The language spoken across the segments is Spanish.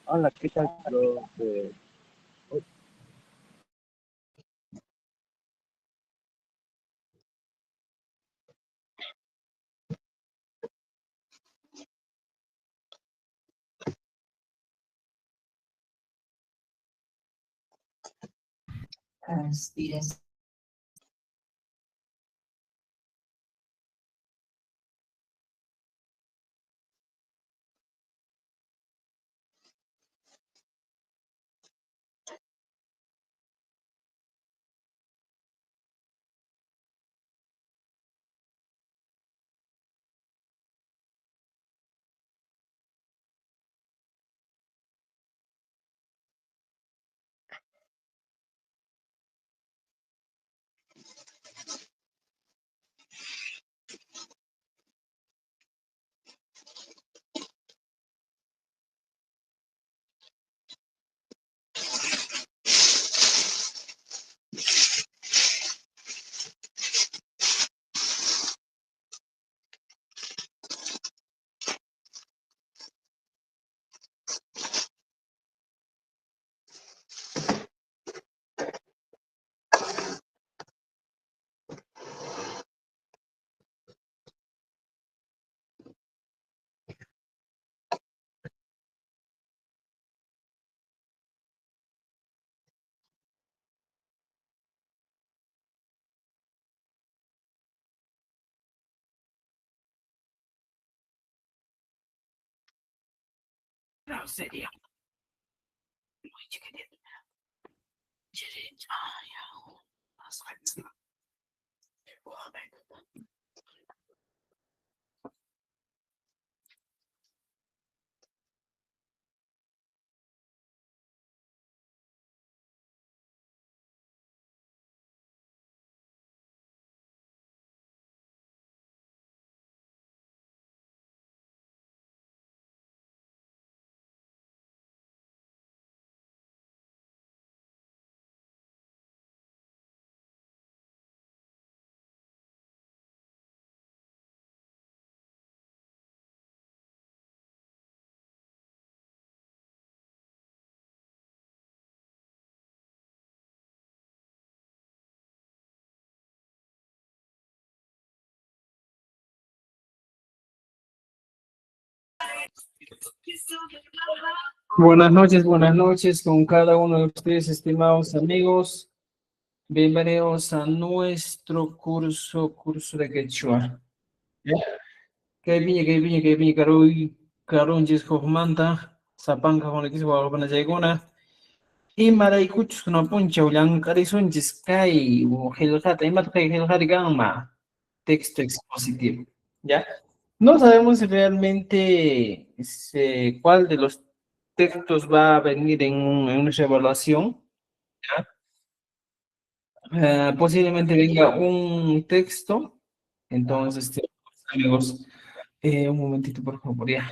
Hola, ¿qué tal, Carlos? Aspires. No sería muy chiquitito. Buenas noches con cada uno de ustedes, estimados amigos. Bienvenidos a nuestro curso de quechua. ¿Ya? Que viña, caruy, carunchis, jojmanta, zapanca, jonequis, guagabana, yayguna. Y maraycuchus, no puncha, ullancarisunchis, kai, o geljata, imat kai geljari gamma. Texto expositivo. ¿Ya? No sabemos si realmente cuál de los textos va a venir en nuestra evaluación. ¿Ya? Posiblemente venga un texto. Entonces, amigos, un momentito, por favor, ya.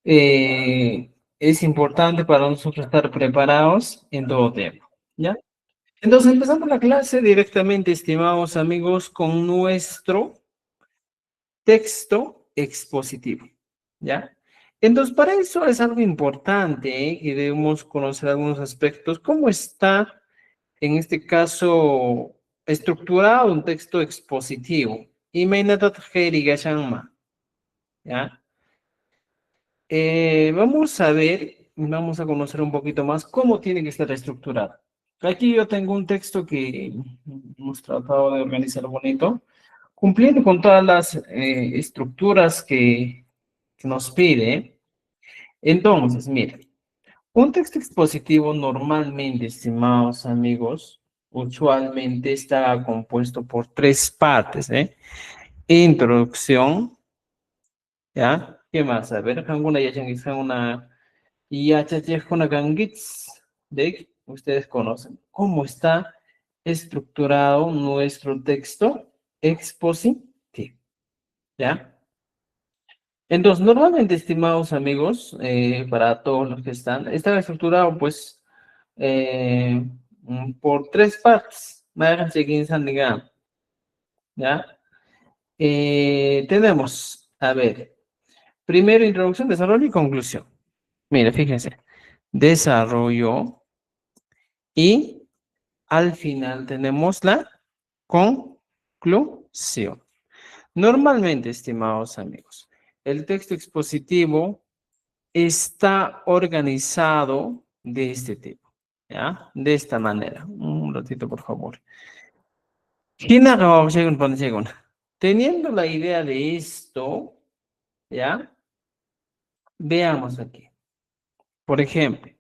Es importante para nosotros estar preparados en todo tiempo. ¿Ya? Entonces, empezamos la clase directamente, estimados amigos, con nuestro texto expositivo, ¿ya? Entonces, para eso es algo importante, ¿eh? Que debemos conocer algunos aspectos. ¿Cómo está, en este caso, estructurado un texto expositivo? ¿Ya? Vamos a ver, vamos a conocer un poquito más cómo tiene que estar estructurado. Aquí yo tengo un texto que hemos tratado de organizar bonito, cumpliendo con todas las estructuras que nos pide. Entonces, mire, un texto expositivo normalmente, estimados amigos, usualmente está compuesto por tres partes, ¿eh? Introducción, ¿ya? ¿Qué más? A ver, alguna ya una una gangits, de ustedes conocen. ¿Cómo está estructurado nuestro texto expositivo? ¿Ya? Entonces, normalmente, estimados amigos, para todos los que están, está estructurado, pues, por tres partes. ¿Ya? Tenemos, a ver, primero introducción, desarrollo y conclusión. Mira, fíjense, desarrollo y al final tenemos la conclusión. Normalmente, estimados amigos, el texto expositivo está organizado de este tipo, ¿ya? De esta manera. Un ratito, por favor. Teniendo la idea de esto, ¿ya? Veamos aquí. Por ejemplo,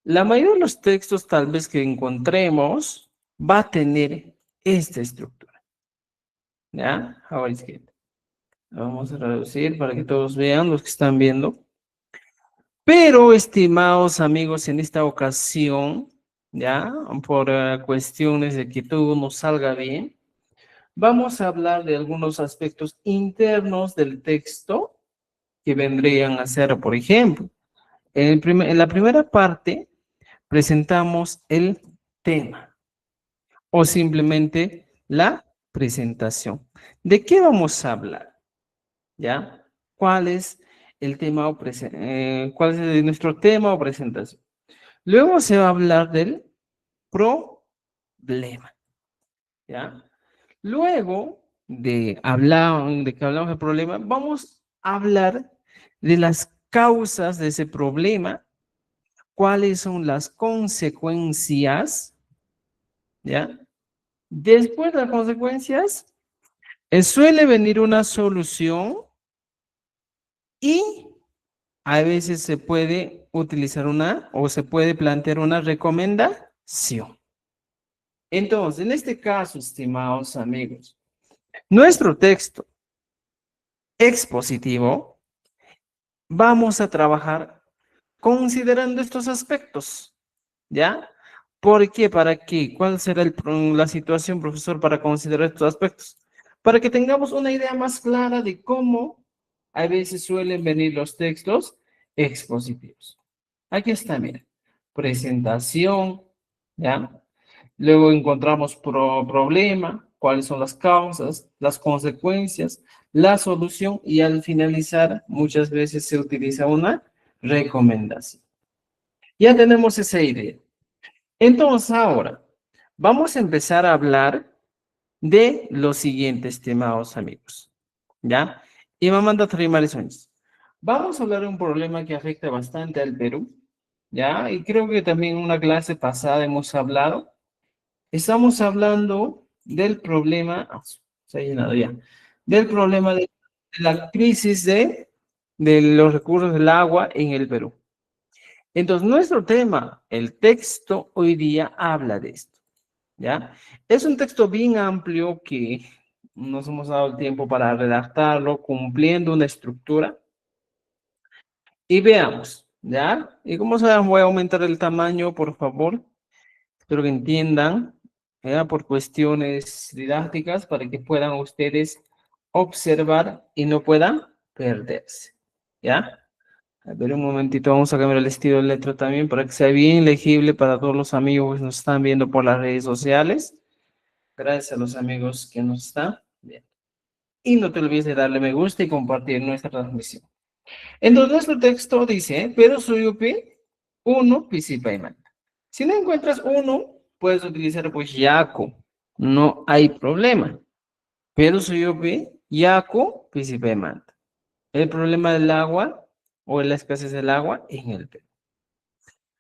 la mayoría de los textos tal vez que encontremos va a tener esta estructura, ¿ya? Ahora izquierda. Vamos a reducir para que todos vean, los que están viendo. Pero, estimados amigos, en esta ocasión, ya, por cuestiones de que todo nos salga bien, vamos a hablar de algunos aspectos internos del texto que vendrían a ser, por ejemplo, en la primera parte presentamos el tema o simplemente la presentación. ¿De qué vamos a hablar? ¿Ya? ¿Cuál es el tema o cuál es nuestro tema o presentación? Luego se va a hablar del problema, ¿ya? Luego de que hablamos del problema, vamos a hablar de las causas de ese problema, cuáles son las consecuencias, ¿ya? Después de las consecuencias, suele venir una solución y a veces se puede utilizar o se puede plantear una recomendación. Entonces, en este caso, estimados amigos, nuestro texto expositivo, vamos a trabajar considerando estos aspectos, ¿ya? ¿Por qué? ¿Para qué? ¿Cuál será la situación, profesor, para considerar estos aspectos? Para que tengamos una idea más clara de cómo a veces suelen venir los textos expositivos. Aquí está, mira. Presentación, ¿ya? Luego encontramos problema, cuáles son las causas, las consecuencias, la solución y al finalizar muchas veces se utiliza una recomendación. Ya tenemos esa idea. Entonces ahora vamos a empezar a hablar de lo siguiente, estimados amigos. ¿Ya? Y me manda Vamos a hablar de un problema que afecta bastante al Perú, ¿ya? Y creo que también en una clase pasada hemos hablado. Estamos hablando del problema, se ha llenado ya, del problema de la crisis de los recursos del agua en el Perú. Entonces, nuestro tema, el texto, hoy día habla de esto, ¿ya? Es un texto bien amplio que nos hemos dado el tiempo para redactarlo, cumpliendo una estructura. Y veamos, ¿ya? Y como saben, voy a aumentar el tamaño, por favor. Espero que entiendan, ¿ya? Por cuestiones didácticas, para que puedan ustedes observar y no puedan perderse, ¿ya? A ver, un momentito, vamos a cambiar el estilo de letra también para que sea bien legible para todos los amigos que nos están viendo por las redes sociales. Gracias a los amigos que nos están viendo. Y no te olvides de darle me gusta y compartir nuestra transmisión. Entonces, nuestro texto dice, pero suyupi, uno, pisipaiman. Si no encuentras uno, puedes utilizar pues yaco. No hay problema. Pero suyupi, yaco, pisipaiman. El problema del agua o la escasez del agua en el Perú.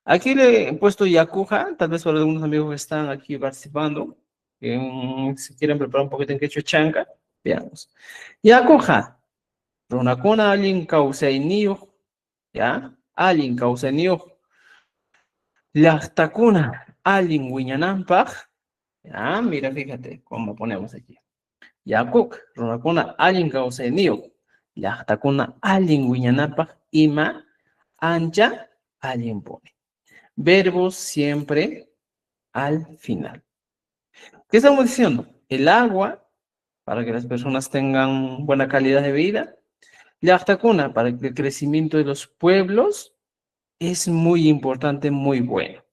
Aquí le he puesto yacuja, tal vez para algunos amigos que están aquí participando, que si quieren preparar un poquito en quechua chanca, veamos. Yacuja, runakuna alin causainio, ¿ya? Allin causainio, llaqtakuna allin wiñanampaq, ¿ya? Mira, fíjate cómo ponemos aquí. Yakuk, runakuna allin causainio, llaqtakuna allin wiñanampaq, ima ancha allin pone. Verbos siempre al final. ¿Qué estamos diciendo? El agua, para que las personas tengan buena calidad de vida. Llaqtakuna, para el crecimiento de los pueblos, es muy importante, muy bueno.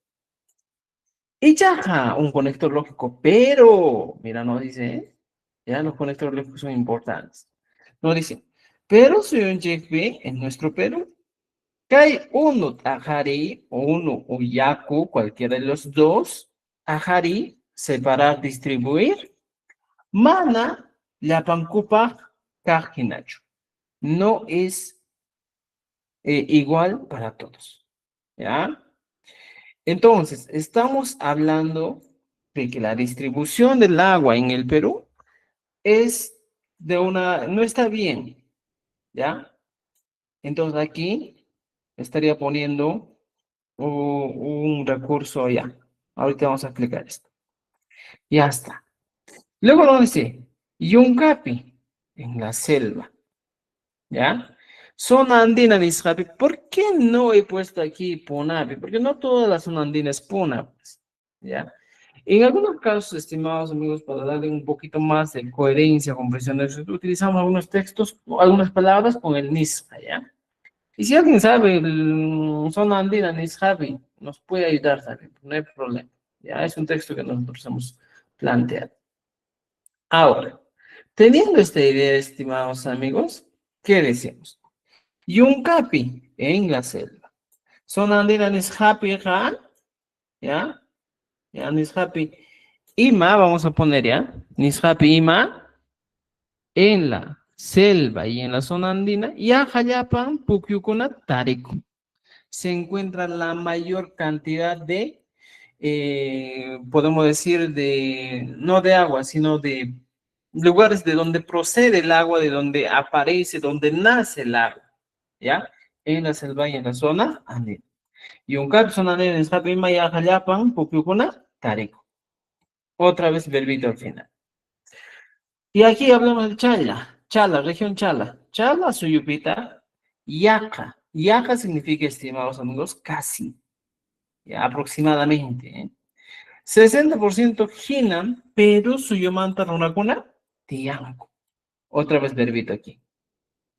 Y Yaja, un conector lógico, pero, mira, no dice, ¿eh? Ya los conectores lógicos son importantes. No dice, pero si un JP en nuestro Perú, que hay uno Tajari o uno Uyaku, cualquiera de los dos, Tajari, separar, distribuir, mana, la pancupa, cajinacho. No es igual para todos. ¿Ya? Entonces, estamos hablando de que la distribución del agua en el Perú es no está bien, ¿ya? Entonces aquí estaría poniendo un recurso ya. Ahorita vamos a explicar esto. Ya está. Luego lo dice, Yuncapi, en la selva, ¿ya? Zona andina Niscapi. ¿Por qué no he puesto aquí Punapi? Porque no toda la zona andina es Puna, pues, ¿ya? En algunos casos, estimados amigos, para darle un poquito más de coherencia, comprensión, utilizamos algunos textos, o algunas palabras con el Nisca, ¿ya? Y si alguien sabe zona andina Niscapi, nos puede ayudar también, no hay problema. Ya es un texto que nosotros hemos planteado. Ahora, teniendo esta idea, estimados amigos, ¿qué decimos? Yuncapi en la selva. Zona andina Niscapi, ¿ya? Ya, Niscapi. Ima, vamos a poner ya, Niscapi Ima, en la selva y en la zona andina, y Ajayapan, Pukyukuna, Tarico. Se encuentra la mayor cantidad de, podemos decir, no de agua, sino de lugares de donde procede el agua, de donde aparece, donde nace el agua, ¿ya? En la selva y en la zona andina. Y un cap zona andina, Niscapi Ima, y Ajayapan, Pukyukuna, Tarico. Otra vez verbito al final. Y aquí hablamos de Chala, Chala, región Chala. Chala, Suyupita, Yaca. Yaca significa, estimados amigos, casi, ya, aproximadamente. 60% Hinan, pero Suyomanta Runakuna, Tianco. Otra vez verbito aquí.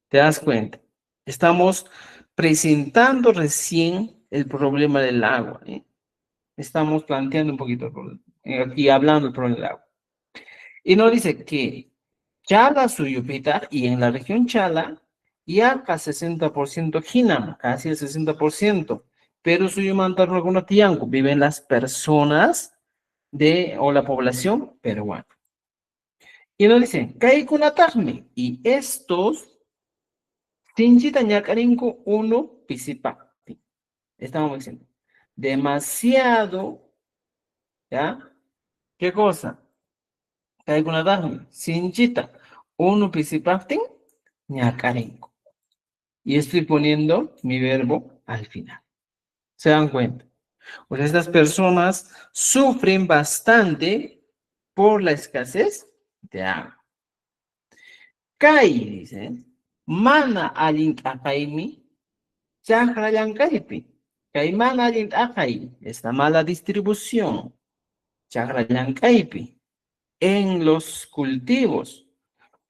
¿Te das cuenta? Estamos presentando recién el problema del agua. Estamos planteando un poquito el problema. Aquí hablando del problema del agua. Y nos dice que Chala Suyupita y en la región Chala, Yaca 60% Hinam, casi el 60%, pero Suyumanta Raguna Tianco viven las personas o la población peruana. Y nos dicen, Kaikunatagme, y estos Sinchita ñacarinco uno pisipacti. Estamos diciendo. Demasiado, ¿ya? ¿Qué cosa? Hay una dajme. Sinchita uno pisipacti ñacarinco. Y estoy poniendo mi verbo al final. ¿Se dan cuenta? Pues estas personas sufren bastante por la escasez de agua. Kai, dice, mana allin akaimi, chakra kaipi. Kai mana allin akai, esta mala distribución, chakra kaipi, en los cultivos.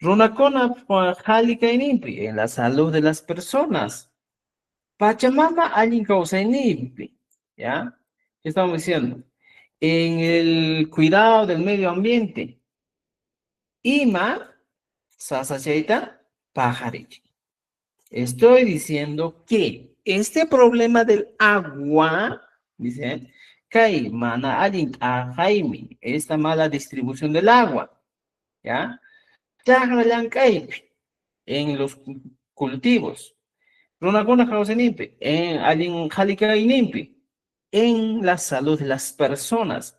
Runakona halikainimpi, en la salud de las personas. Pachamama allin kausainimpi, ¿ya? ¿Qué estamos diciendo? En el cuidado del medio ambiente. Ima, sasacheita, pajarich. Estoy diciendo que este problema del agua, dice, kai mana alin a Jaime, esta mala distribución del agua, ¿ya? Chaglayan kai en los cultivos. Runakuna Jausenimpi, en alin Jalikainimpi, en la salud de las personas.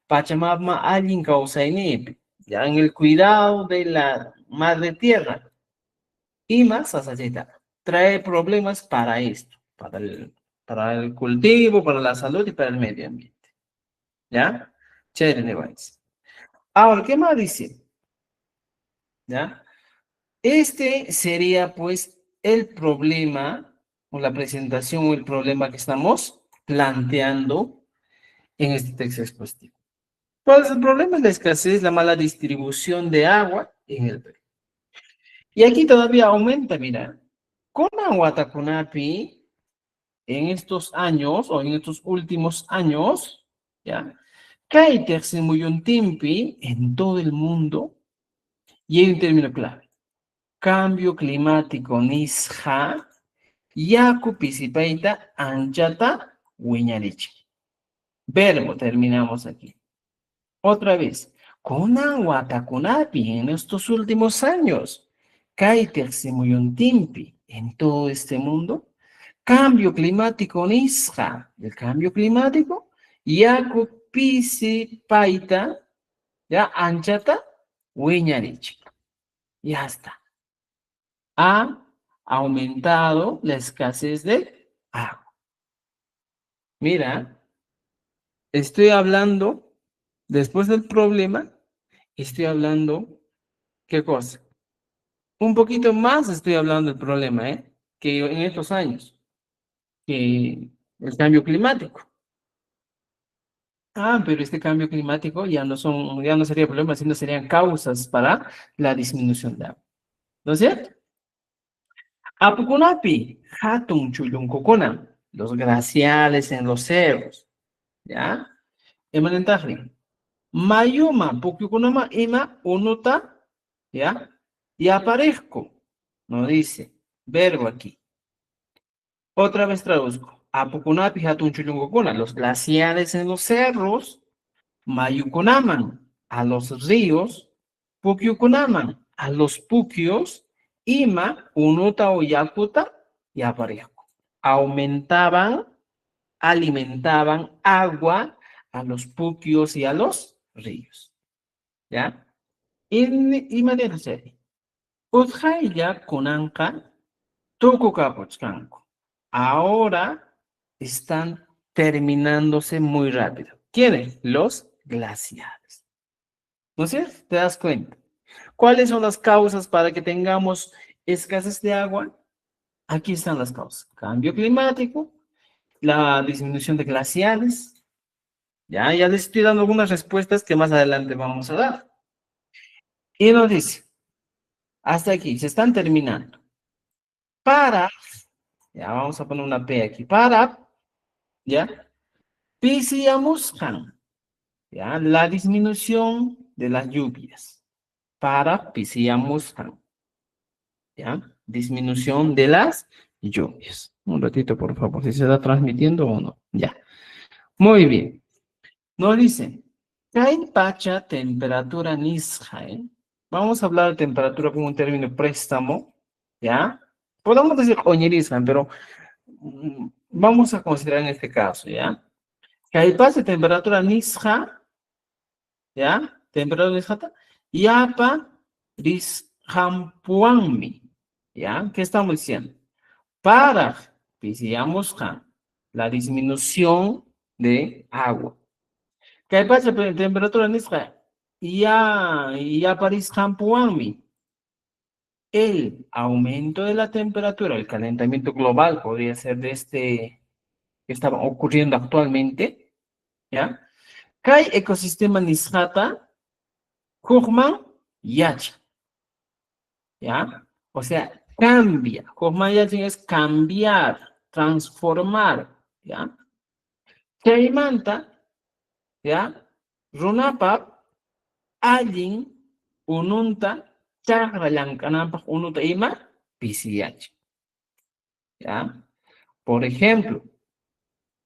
Pachamama alin Causainimpi, ya en el cuidado de la madre tierra. Y más asayeta, trae problemas para esto, para el cultivo, para la salud y para el medio ambiente. ¿Ya? Chévere, Nevais. Ahora, ¿qué más dice? ¿Ya? Este sería, pues, el problema, o la presentación, o el problema que estamos planteando en este texto expositivo. ¿Cuál es el problema? La escasez, la mala distribución de agua en el Perú. Y aquí todavía aumenta, mira. Con Aguatacunapi, en estos años, o en estos últimos años, ¿ya? Timpi en todo el mundo, y hay un término clave. Cambio climático nisja, yaku pisipaita anchata huiñarichi. Verbo, terminamos aquí. Otra vez. Conan watakunapi en estos últimos años. Timpi en todo este mundo. Cambio climático nisja. El cambio climático. Yaku pisipaita, ya anchata huiñarichi. Ya está. Ha aumentado la escasez de agua. Mira, estoy hablando, después del problema, estoy hablando, ¿qué cosa? Un poquito más estoy hablando del problema, que en estos años, que el cambio climático. Ah, pero este cambio climático ya no sería problema, sino serían causas para la disminución de agua. ¿No es cierto? Apukunapi, hatun chullunkukuna, los glaciales en los cerros, ¿ya? Emanentahri. Mayuma, pukyukunama, ima, unuta, ¿ya? Y aparezco, no dice, verbo aquí. Otra vez traduzco. Apukunapi, hatun chullunkukuna, los glaciales en los cerros, mayukunaman, a los ríos, pukyukunaman, a los pukyos, ima, unuta o yakuta, y aparezco. Aumentaban, alimentaban agua a los pukyos y a los ríos. ¿Ya? Y manera seria. Udjaya kunanka tukukapochkanko. Ahora están terminándose muy rápido. ¿Quiénes? Los glaciares. ¿No es cierto? ¿Te das cuenta? ¿Cuáles son las causas para que tengamos escasez de agua? Aquí están las causas. Cambio climático, la disminución de glaciares. Ya les estoy dando algunas respuestas que más adelante vamos a dar. Y nos dice, hasta aquí, se están terminando. Para, ya vamos a poner una P aquí, para, ya, pisiamuscan, ya, la disminución de las lluvias. Para pisiamuscan, ya, disminución de las lluvias. Un ratito, por favor, si se está transmitiendo o no. Ya. Muy bien. Nos dice, hay pacha temperatura nisja, Vamos a hablar de temperatura como un término préstamo, ¿ya? podemos decir oñirizan, pero vamos a considerar en este caso, ¿ya? Que hay pase temperatura nisja, ¿ya? Temperatura nisjata, yapa rishampuanmi, ¿ya? ¿Qué estamos diciendo? Para, decíamos, la disminución de agua. Que hay pase temperatura nisja, ya para rishampuanmi, el aumento de la temperatura, el calentamiento global podría ser de este que está ocurriendo actualmente, ¿ya? Kai ecosistema nisjata, Hugman Yach, ¿ya? O sea, cambia. Hugman Yach es cambiar, transformar, ¿ya? Chaimanta, ¿ya? Runapa, allin, ununta, chagrayankanampa, unuta ima, pisiyach, ¿ya? Por ejemplo,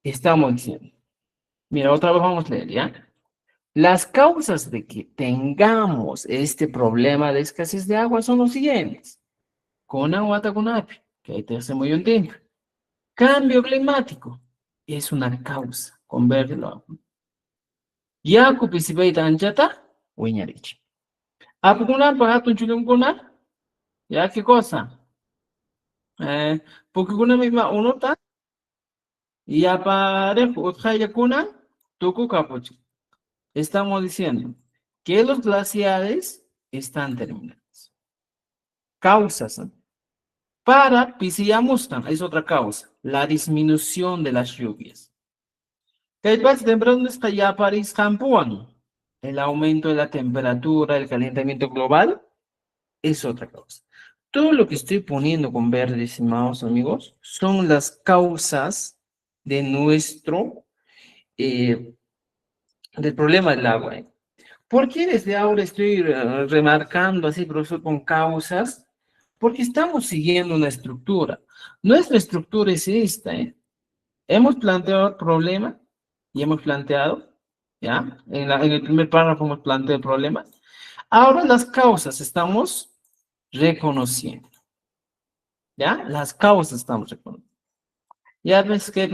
estamos diciendo, mira, otra vez vamos a leer, ¿ya? Las causas de que tengamos este problema de escasez de agua son los siguientes. Con agua tacunapi, que ahí te hace muy un tiempo. Cambio climático es una causa, con verlo. Yaku pisipaita anchata, wiñarich. Apukunar pagatun chulumkunar, ¿ya qué cosa? Porque una misma unota, y aparejo, utkaya kuna, tuku capucho. Estamos diciendo que los glaciares están terminados. Causas, ¿no? Para Pisiyamustan, es otra causa, la disminución de las lluvias. Kaypas temprano está ya París Campuan, el aumento de la temperatura, el calentamiento global, es otra causa. Todo lo que estoy poniendo con verde, estimados amigos, son las causas de del problema del agua. ¿Por qué desde ahora estoy remarcando así, profesor, con causas? Porque estamos siguiendo una estructura. Nuestra estructura es esta, ¿eh? Hemos planteado el problema y hemos planteado, ¿ya? En el primer párrafo hemos planteado el problema. Ahora las causas estamos reconociendo, ¿ya? Las causas estamos reconociendo. Ya ves que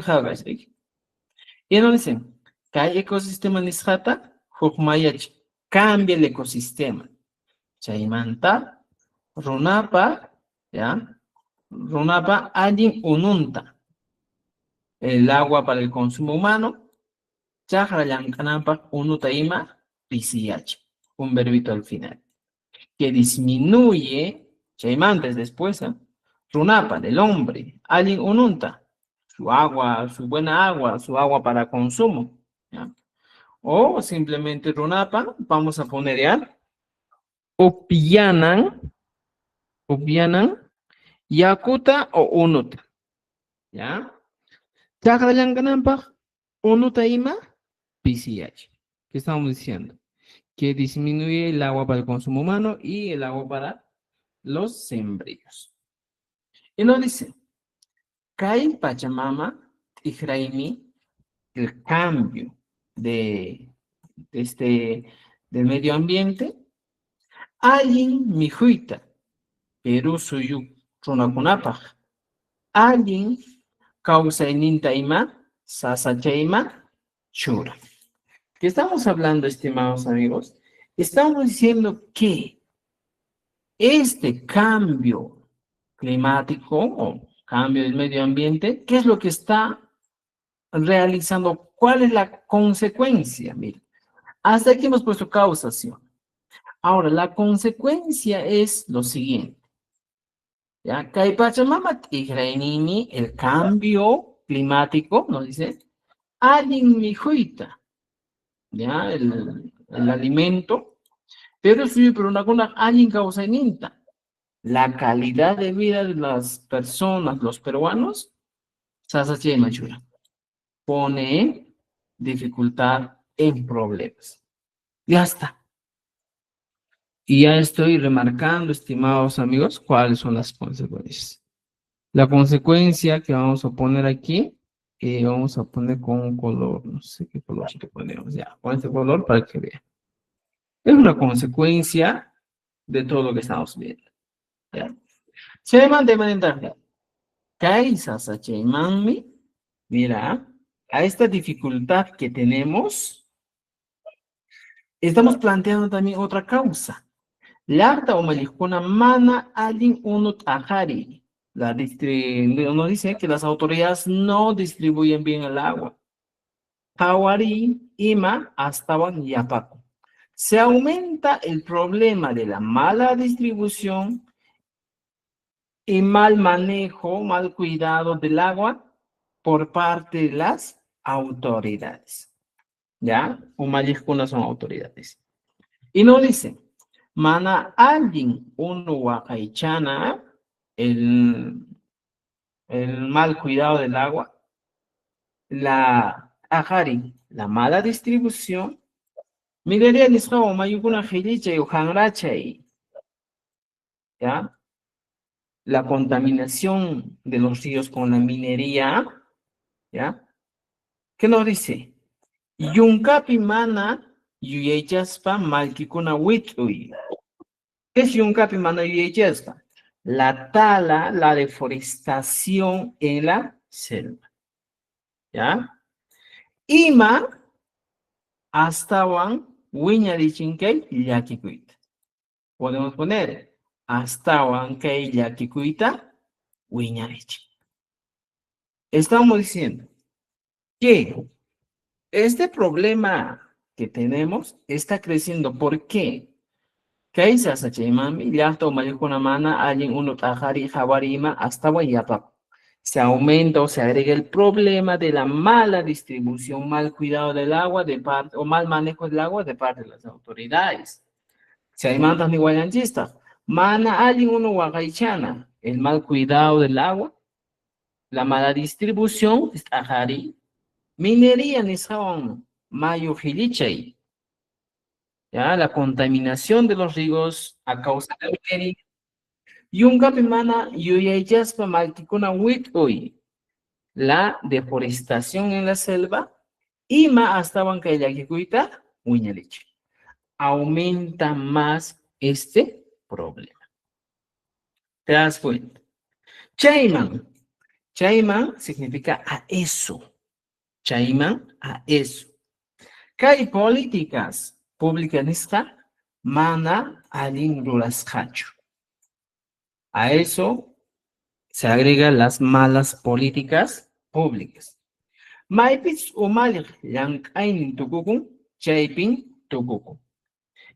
y nos dicen, que hay ecosistema nisjata, hukmayach, cambia el ecosistema. Chaimanta, runapa, ¿ya? Runapa, allin ununta. El agua para el consumo humano. Chajra yankanampa, unuta ima, pisiyach. Un verbito al final. Que disminuye, chaimanta es después, ¿eh? Runapa, del hombre. Allin ununta. Su agua, su buena agua, su agua para consumo. ¿Ya? O simplemente runapa, vamos a poner ya. Upianan, upianan, yakuta o unuta, ¿ya? Chakrayanganampa, unuta ima, PCH. ¿Qué estamos diciendo? Que disminuye el agua para el consumo humano y el agua para los sembríos. Y nos dice, Kai Pachamama, Tijraimi, el cambio de del medio ambiente, Alguien mijuita, Perú suyu, runakunapaj. Alguien causa inintaima, sasachaima, chura. ¿Qué estamos hablando, estimados amigos? Estamos diciendo que este cambio climático o cambio del medio ambiente, ¿qué es lo que está realizando? ¿Cuál es la consecuencia? Mira, hasta aquí hemos puesto causación. Ahora, la consecuencia es lo siguiente. Ya, Kay Pachamama Tigrainini, el cambio climático, nos dice, Alin mijuita, ya, el alimento, pero sí, pero una cosa, Alin causaninta, la calidad de vida de las personas, los peruanos, Sasache Machura, pone en dificultad, en problemas. Ya está. Y ya estoy remarcando, estimados amigos, cuáles son las consecuencias. La consecuencia que vamos a poner aquí, vamos a poner con un color, no sé qué color que ponemos, ya, con este color para que vean. Es una consecuencia de todo lo que estamos viendo, ¿ya? Chayman de manera Kaisasa Chaymanmi, mira, a esta dificultad que tenemos, estamos planteando también otra causa. Larta o malijuna mana alin unut ajari. Nos dice que las autoridades no distribuyen bien el agua. Hawari, Ima, Astawan y Apaco. Se aumenta el problema de la mala distribución y mal manejo, mal cuidado del agua por parte de las autoridades. ¿Ya? Umayiscunas son autoridades. Y nos dice, mana alguien uno wakaichana, el, el mal cuidado del agua, la ajari, la mala distribución, minería nisqawa mayukuna hilicha y ujanrachay, ¿ya? La contaminación de los ríos con la minería, ¿ya? ¿Qué nos dice? Yunkapi mana yuyaychaspa malkikuna wit'uy. ¿Qué es yunkapi mana yuyaychaspa? La tala, la deforestación en la selva, ¿ya? Ima astawan wiñarichinkay llakikuyta. Podemos poner astawan kay llakikuyta wiñarichin. Estamos diciendo que este problema que tenemos está creciendo. ¿Por qué? Kaisas achimami, llafta umayukuna mana, alguien uno tajari, jabarima, hasta guayapa. Se aumenta o se agrega el problema de la mala distribución, mal cuidado del agua de parte, o mal manejo del agua de parte de las autoridades. Si hay mantas ni guayanchistas, mana alguien uno guagaichana, el mal cuidado del agua, la mala distribución, tajari, minería ni son mayo hilichay, ya, la contaminación de los ríos a causa de la minería. Yunga pimana yuyayaspa malkikuna wit'uy, la deforestación en la selva, y ma hasta huancayakikuita, wiñalich. Aumenta más este problema. ¿Te das cuenta? Chayman. Chayman significa a eso. Chayman a eso. Hay políticas públicas nista mana alin rulashachu. A eso se agregan las malas políticas públicas. Maipis umalik yankain tukukun, chaypin tukukun.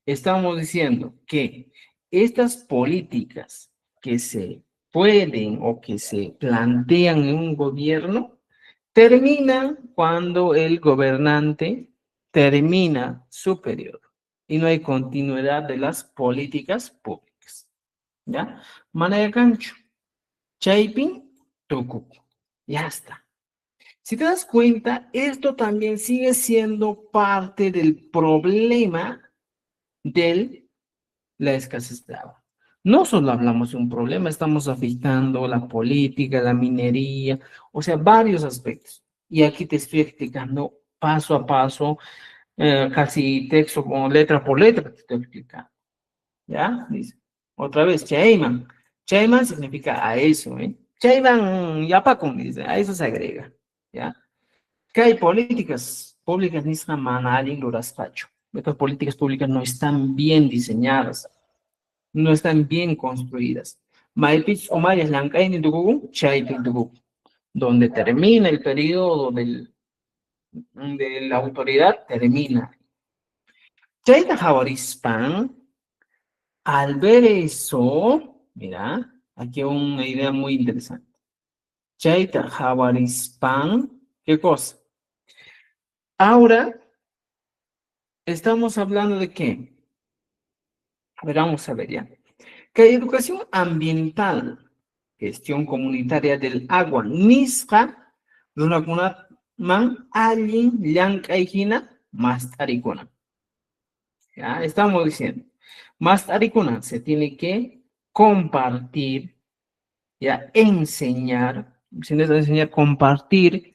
Estamos diciendo que estas políticas que se pueden o que se plantean en un gobierno terminan cuando el gobernante termina su periodo y no hay continuidad de las políticas públicas. ¿Ya? Manera cancho. Chaypin, tucuco. Ya está. Si te das cuenta, esto también sigue siendo parte del problema de la escasez de agua. No solo hablamos de un problema, estamos afectando la política, la minería, o sea, varios aspectos. Y aquí te estoy explicando paso a paso, casi texto con letra por letra, te estoy explicando. ¿Ya? Dice. Otra vez, Chayman. Chayman significa a eso, ¿eh? Chayman yapakun, dice, a eso se agrega. ¿Ya? Que hay políticas públicas ni se manalin luraspacho. Estas políticas públicas no están bien diseñadas, no están bien construidas. Maipich o mayas lancain en Tucucú, Chaypin Tucucú, donde termina el periodo de la autoridad, termina. Chayta Jawarispan, al ver eso, mira, aquí una idea muy interesante. Chayta Jawarispan, ¿qué cosa? Ahora estamos hablando de qué. A ver, vamos a ver ya. Que educación ambiental, gestión comunitaria del agua, nisqa, runakuna man allin llank'aykina más tarikuna. Ya estamos diciendo, más tarikuna se tiene que compartir, ya enseñar, sin eso enseñar, compartir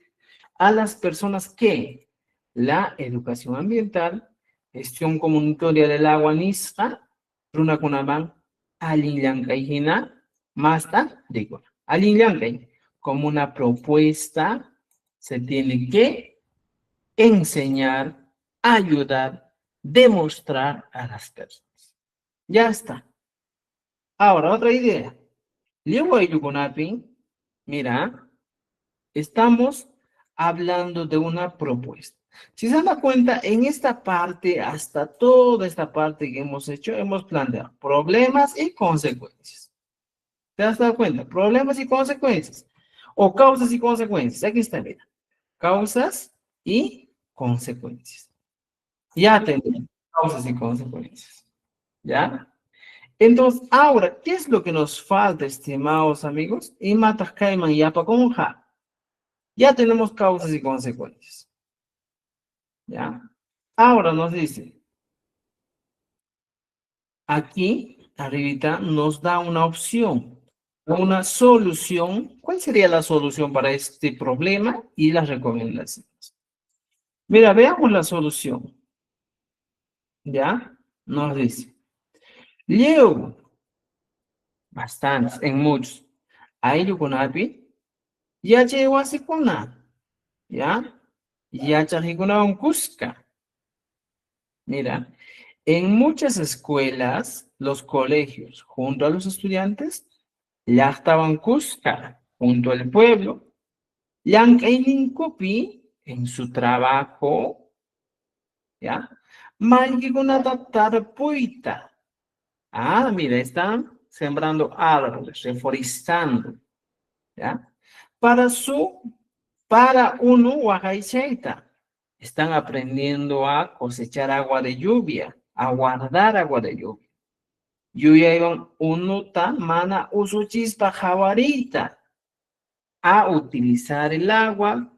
a las personas que la educación ambiental, gestión comunitaria del agua nisqa, runakunaman allin llank'aykina más está, digo, alineante, como una propuesta, se tiene que enseñar, ayudar, demostrar a las personas. Ya está. Ahora, otra idea. Llevo a Yugunapi, mira, estamos hablando de una propuesta. Si se dan cuenta, en esta parte, hasta toda esta parte que hemos hecho, hemos planteado problemas y consecuencias. ¿Te has dado cuenta? Problemas y consecuencias. O causas y consecuencias. Aquí está, mira. Causas y consecuencias. Ya tenemos causas y consecuencias. ¿Ya? Entonces, ahora, ¿qué es lo que nos falta, estimados amigos? Y matas caiman y apaconja. Ya tenemos causas y consecuencias. ¿Ya? Ahora nos dice, aquí, arribita, nos da una opción, una solución. ¿Cuál sería la solución para este problema y las recomendaciones? Mira, veamos la solución. ¿Ya? Nos dice, Leo, bastantes, en muchos. Ahí yo con Alpi, ya llegó así con nada. ¿Ya? Ya chajikuna un Cusca. Mira, en muchas escuelas, los colegios, junto a los estudiantes, ya estaban Cusca, junto al pueblo, Yankainkupi, en su trabajo, ¿ya? Malgiguna Tarpuita. Ah, mira, están sembrando árboles, reforestando, ¿ya? Para uno, Huajaicheita. Están aprendiendo a cosechar agua de lluvia, a guardar agua de lluvia. Lluvia iban unuta, mana, usuchispa, javarita, a utilizar el agua,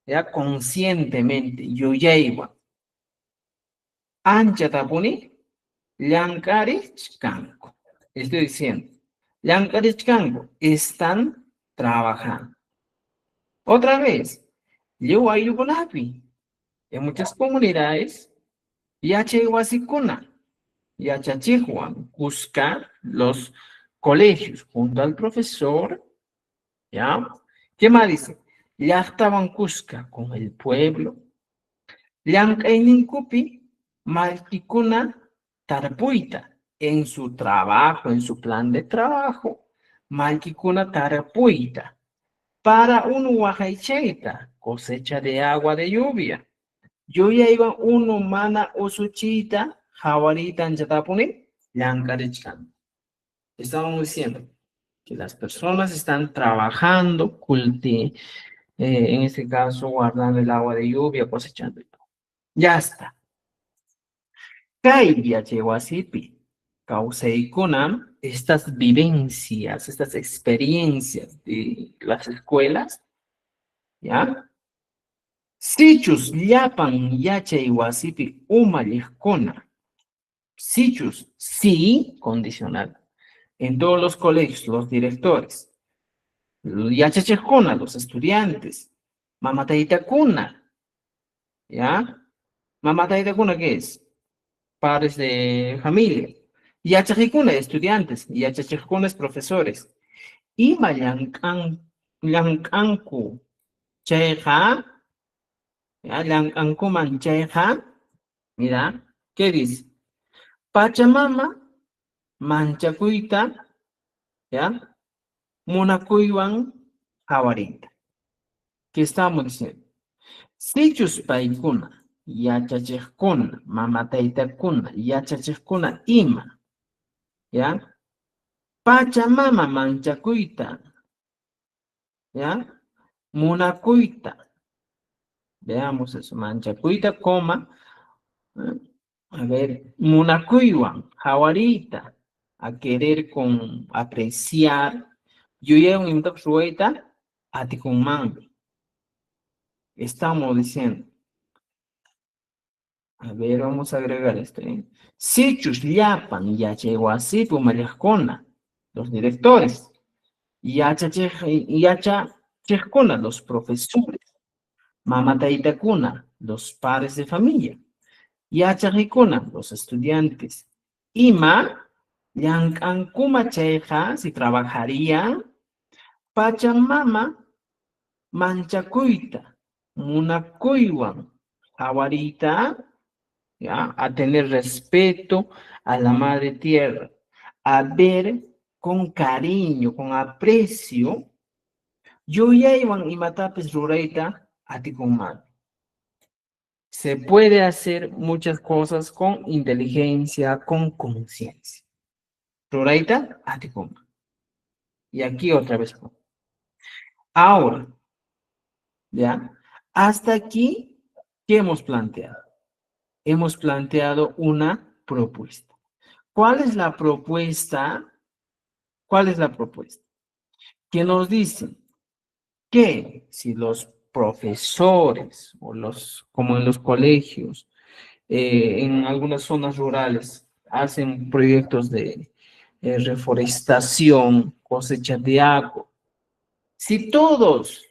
ya conscientemente. Lluvia iba. Ancha tapuni, llankarich kanko. Estoy diciendo, llankarich kanko, están trabajando. Otra vez, yo ayugunapi. En muchas comunidades, yachehuasicuna, yachachihuan, buscar los colegios junto al profesor, ¿ya? ¿Qué más dice? Ya estaban Cusca con el pueblo, Llancainíncupi, Malticuna, Tarpuita, en su trabajo, en su plan de trabajo, Malticuna Tarpuita, para un huajaicheita, cosecha de agua de lluvia. Yo ya iba uno mana usuchita, jawarita en Yatapuni, Llancarichan. Estábamos diciendo que las personas están trabajando, en este caso, guardando el agua de lluvia, cosechando. Ya está. Kairia Chewasipi, Kauseikunam, estas vivencias, estas experiencias de las escuelas, ¿ya? Sichus llapan yachay wasipi umalliqkuna. Sichus, sí, condicional. En todos los colegios, los directores. Yachachejkuna, los estudiantes. Mamataitakuna, ¿ya? Mamataitakuna, ¿qué es? Padres de familia. Yachajikuna, estudiantes. Yachachejkuna, profesores. Y Llank'anku, chayqa, ¿ya? Llank'ankuman chayqa, mira, ¿qué dice? Pachamama, manchakuyta, ¿ya? Munakuywan, jawarita. ¿Qué estamos diciendo? Sichus paykuna, yachachiqkuna, mamataytakuna, yachachiqkuna ima, ¿ya? Pachamama manchakuyta, ¿ya? Munakuyta. Veamos eso, manchakuyta, coma, a ver, munakuywan, jawarita, a querer con apreciar. Yo ya un imtap sueta, a ti con mando. Estamos diciendo. A ver, vamos a agregar esto. Sichus llapan, yachaywasipi umalliqkuna, los directores. Yachachejkuna, los profesores. Mamataytakuna, los padres de familia. Yachajikuna, los estudiantes. Ima, Llank'ankuma chayqa, si trabajarían, Pachamama manchakuyta, munakuywan, jawarita, ¿ya? A tener respeto a la madre tierra, a ver con cariño, con aprecio, yuyaywan imatapis rurayta atikunman. Se puede hacer muchas cosas con inteligencia, con conciencia. Rurayta atikunman. Y aquí otra vez. Ahora, ¿ya? Hasta aquí, ¿qué hemos planteado? Hemos planteado una propuesta. ¿Cuál es la propuesta? ¿Cuál es la propuesta? Que nos dicen que si los profesores o los, como en los colegios, en algunas zonas rurales, hacen proyectos de reforestación, cosecha de agua, si todos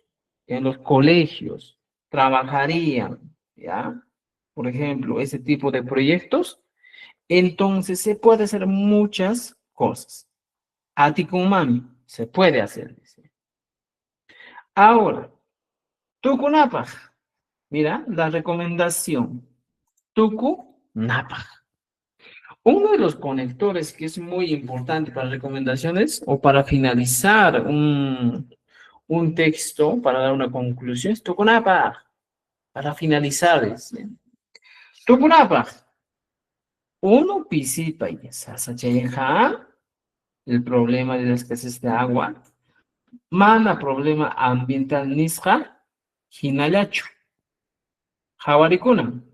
en los colegios trabajarían, ¿ya? Por ejemplo, ese tipo de proyectos, entonces se puede hacer muchas cosas. Atikumami, se puede hacer, dice. Ahora, Tukunapaj, mira, la recomendación. Tukunapaj. Uno de los conectores que es muy importante para recomendaciones o para finalizar un texto, para dar una conclusión, es Tukunapaj. Para finalizar, dice. Tukunapaj. Uno pisipa y sasacheja, el problema de la escasez de agua. Mana problema ambiental nisqa, hinalachu. Jawarikuna.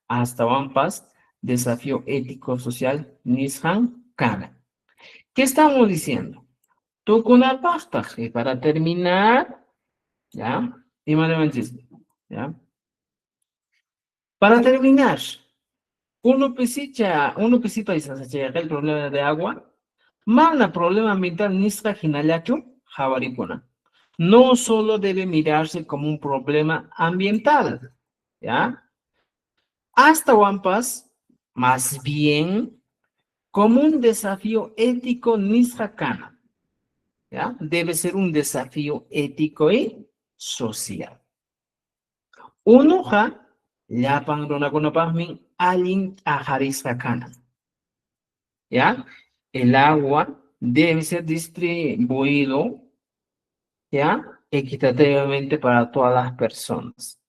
Hasta Wampas, desafío ético-social nisqan kana. ¿Qué estamos diciendo? Tukunapaqtaq, y para terminar, ¿ya? Y ¿ya? Para terminar, uno pisipa y sasacheja, el problema de agua. Mana problema ambiental nisqa hinalachu, jawarikuna. No solo debe mirarse como un problema ambiental, ¿ya? Hasta Wampas, más bien como un desafío ético nisqakana, ¿ya? Debe ser un desafío ético y social. Unoja, llapan runakunapaqmi allin ajarisqakana, ¿ya? El agua debe ser distribuido, ¿ya? Equitativamente para todas las personas.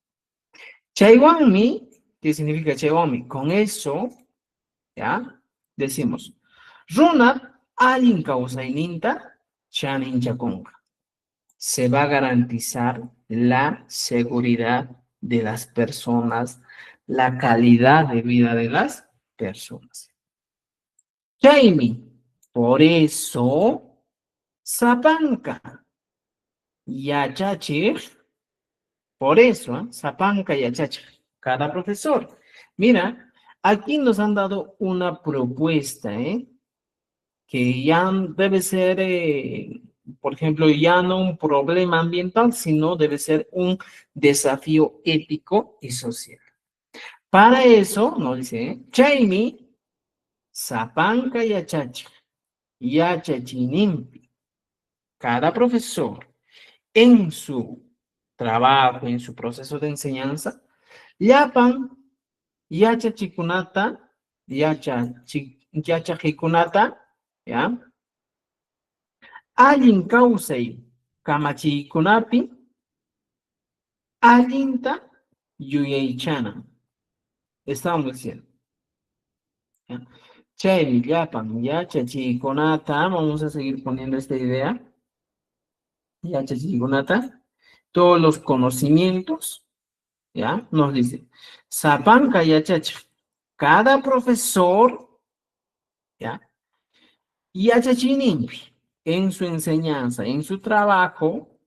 Chaywanmi, ¿qué significa chaywanmi? Con eso, ¿ya? Decimos, runa allin kawsayninta chaninchakunqa. Se va a garantizar la seguridad de las personas, la calidad de vida de las personas. Chaymi, por eso, sapanka, yachachir, por eso, sapanka yachachir, cada profesor. Mira, aquí nos han dado una propuesta, que ya debe ser, por ejemplo, ya no un problema ambiental, sino debe ser un desafío ético y social. Para eso, nos dice, Chaimi, Sapanka Yachachi, Yachachinimpi, cada profesor en su trabajo, en su proceso de enseñanza, Yapan, Yachachikunata, Yachachikunata, ¿ya? Allin kawsay kamachiykunapi allinta yuyaychana. Estamos diciendo. ¿Ya? Chaymi llapan yachachiykunata, vamos a seguir poniendo esta idea. Yachachiykunata, todos los conocimientos, ¿ya? Nos dice, sapanka yachach, cada profesor, ¿ya? Yachachinimpi, en su enseñanza, en su trabajo,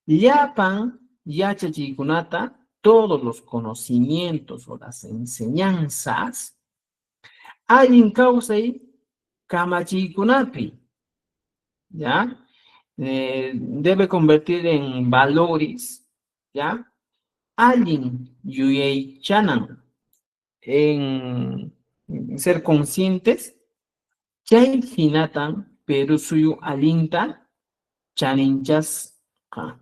llapan yachachikunata, todos los conocimientos o las enseñanzas, allin kawsay kamachikunapi, ¿ya? Debe convertir en valores, ¿ya? Allin yuyaychanan, en ser conscientes Chay hinatan Perú suyu alinta chaninchasqa,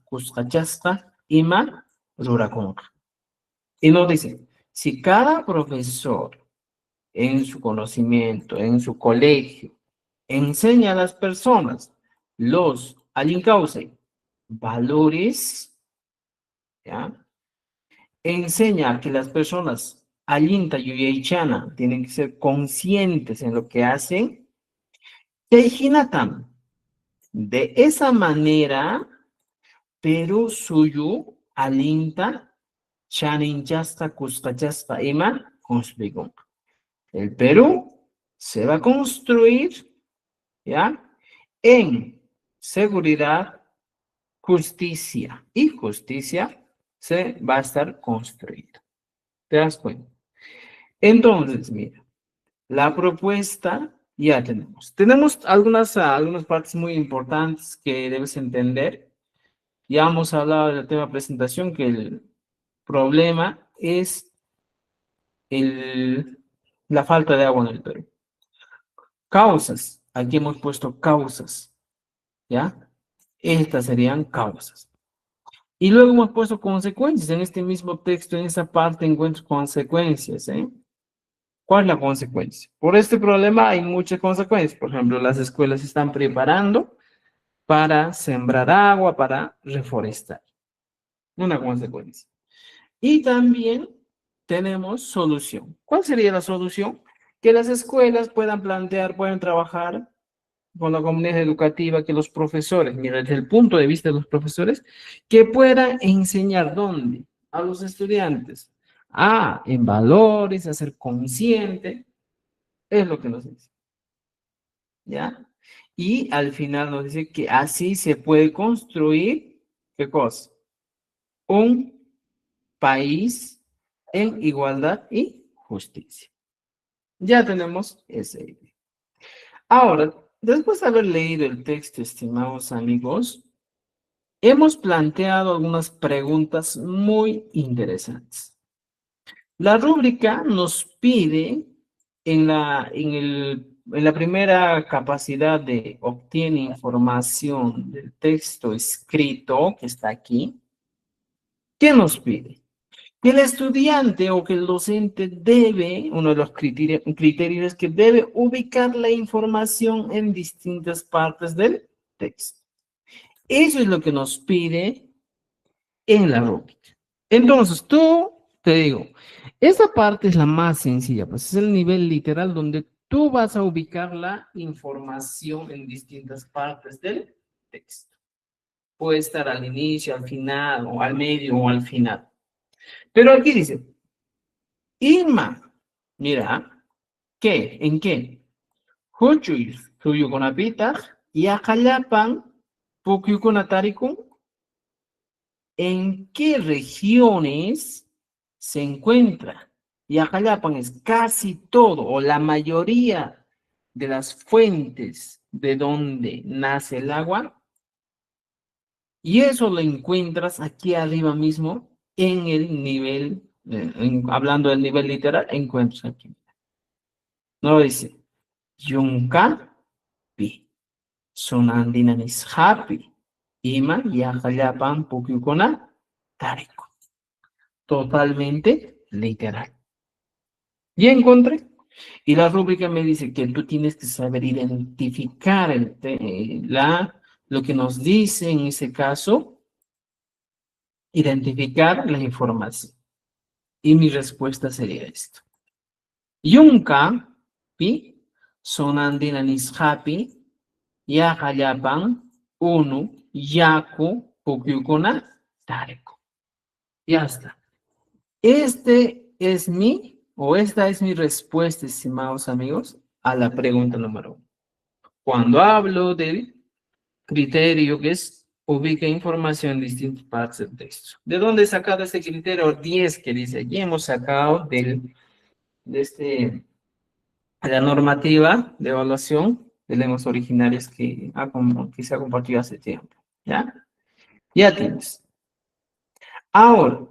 kusqachasqa, ima rurakunqa. Y nos dice, si cada profesor en su conocimiento, en su colegio, enseña a las personas los alincauce valores, ¿ya? Enseña a que las personas alinta yuyaychana tienen que ser conscientes en lo que hacen. Tejinatam. De esa manera, Perú suyu alinta chaninchasta kusqachasqa ima construygun. El Perú se va a construir, ¿ya? En seguridad, justicia y justicia se va a estar construida. ¿Te das cuenta? Entonces, mira, la propuesta ya tenemos. Tenemos algunas partes muy importantes que debes entender. Ya hemos hablado del tema presentación, que el problema es la falta de agua en el Perú. Causas, aquí hemos puesto causas, ¿ya? Estas serían causas. Y luego hemos puesto consecuencias. En este mismo texto, en esa parte encuentro consecuencias, ¿eh? ¿Cuál es la consecuencia? Por este problema hay muchas consecuencias. Por ejemplo, las escuelas se están preparando para sembrar agua, para reforestar. Una consecuencia. Y también tenemos solución. ¿Cuál sería la solución? Que las escuelas puedan plantear, puedan trabajar con la comunidad educativa, que los profesores, mira, desde el punto de vista de los profesores, que puedan enseñar dónde a los estudiantes, en valores, a ser consciente, es lo que nos dice, ¿ya? Y al final nos dice que así se puede construir, ¿qué cosa? Un país en igualdad y justicia. Ya tenemos ese idea. Ahora, después de haber leído el texto, estimados amigos, hemos planteado algunas preguntas muy interesantes. La rúbrica nos pide en la primera capacidad de obtiene información del texto escrito que está aquí. ¿Qué nos pide? Que el estudiante o que el docente debe, uno de los criterios es que debe ubicar la información en distintas partes del texto. Eso es lo que nos pide en la rúbrica. Entonces, te digo, esa parte es la más sencilla, pues es el nivel literal donde tú vas a ubicar la información en distintas partes del texto. Puede estar al inicio, al final, o al medio, o al final. Pero aquí dice, Irma, mira, ¿qué? ¿En qué? Huchuy, suyukunapita, Yajayapan, Pukyukunatarikun. ¿En qué regiones se encuentra? Yajayapan es casi todo o la mayoría de las fuentes de donde nace el agua. Y eso lo encuentras aquí arriba mismo en el nivel, hablando del nivel literal, encuentras aquí. No dice, Yunka, pi, sonandinanis happy, ima, yajayapan, pukyukona, tariko. Totalmente literal. Y encontré. Y la rúbrica me dice que tú tienes que saber identificar lo que nos dice en ese caso, identificar la información. Y mi respuesta sería esto. Yunka, pi, sonandina nishapi, yajayapan, unu, yaku, pukyukuna, tareko. Ya está. Esta es mi respuesta, estimados amigos, a la pregunta número 1. Cuando hablo del criterio que es ubica información en distintas partes del texto. ¿De dónde he sacado este criterio 10 que dice aquí? Hemos sacado de la normativa de evaluación de lenguas originarias que se ha compartido hace tiempo. ¿Ya? Ya tienes. Ahora,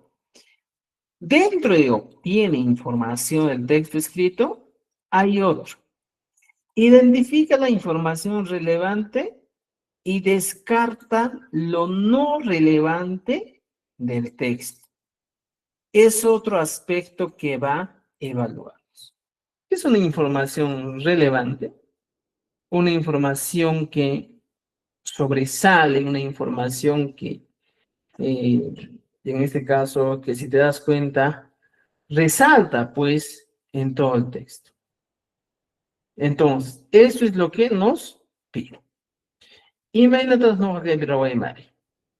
dentro de obtiene información del texto escrito, hay otro. Identifica la información relevante y descarta lo no relevante del texto. Es otro aspecto que va a evaluar. Es una información relevante, una información que sobresale, una información que, en este caso, que si te das cuenta, resalta, pues, en todo el texto. Entonces, eso es lo que nos pide.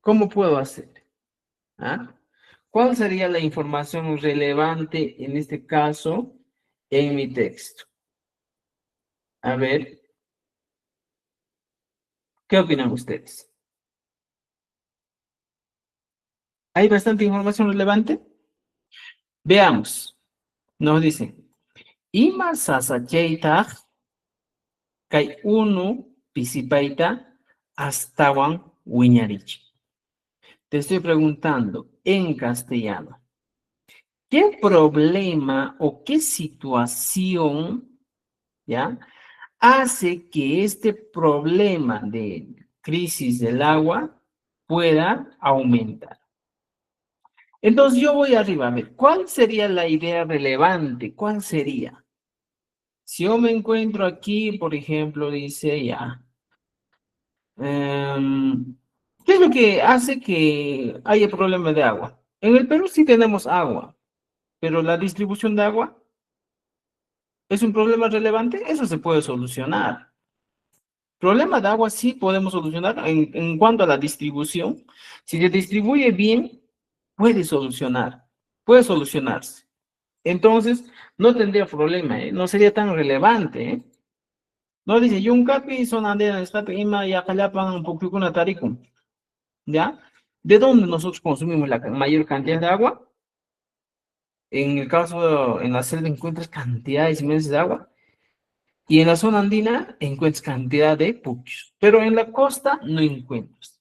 ¿Cómo puedo hacer? ¿Ah? ¿Cuál sería la información relevante en este caso en mi texto? A ver, ¿qué opinan ustedes? ¿Hay bastante información relevante? Veamos. Nos dicen, ima sasachaytaq kay unu pisipayta astawan wiñarichi. Te estoy preguntando en castellano, ¿qué problema o qué situación, ya, hace que este problema de crisis del agua pueda aumentar? Entonces yo voy arriba a ver, ¿cuál sería la idea relevante? ¿Cuál sería? Si yo me encuentro aquí, por ejemplo, dice ya, ¿qué es lo que hace que haya problema de agua? En el Perú sí tenemos agua, pero la distribución de agua es un problema relevante, eso se puede solucionar. Problema de agua sí podemos solucionar en cuanto a la distribución. Si se distribuye bien, puede solucionarse. Entonces, no tendría problema, ¿eh? No sería tan relevante, ¿eh? No dice, Yuncapi son andenas, está ima y Acalapan un poco tarico, ¿ya? ¿De dónde nosotros consumimos la mayor cantidad de agua? En el caso, en la selva encuentras cantidades inmensas de agua y en la zona andina encuentras cantidad de puchos, pero en la costa no encuentras.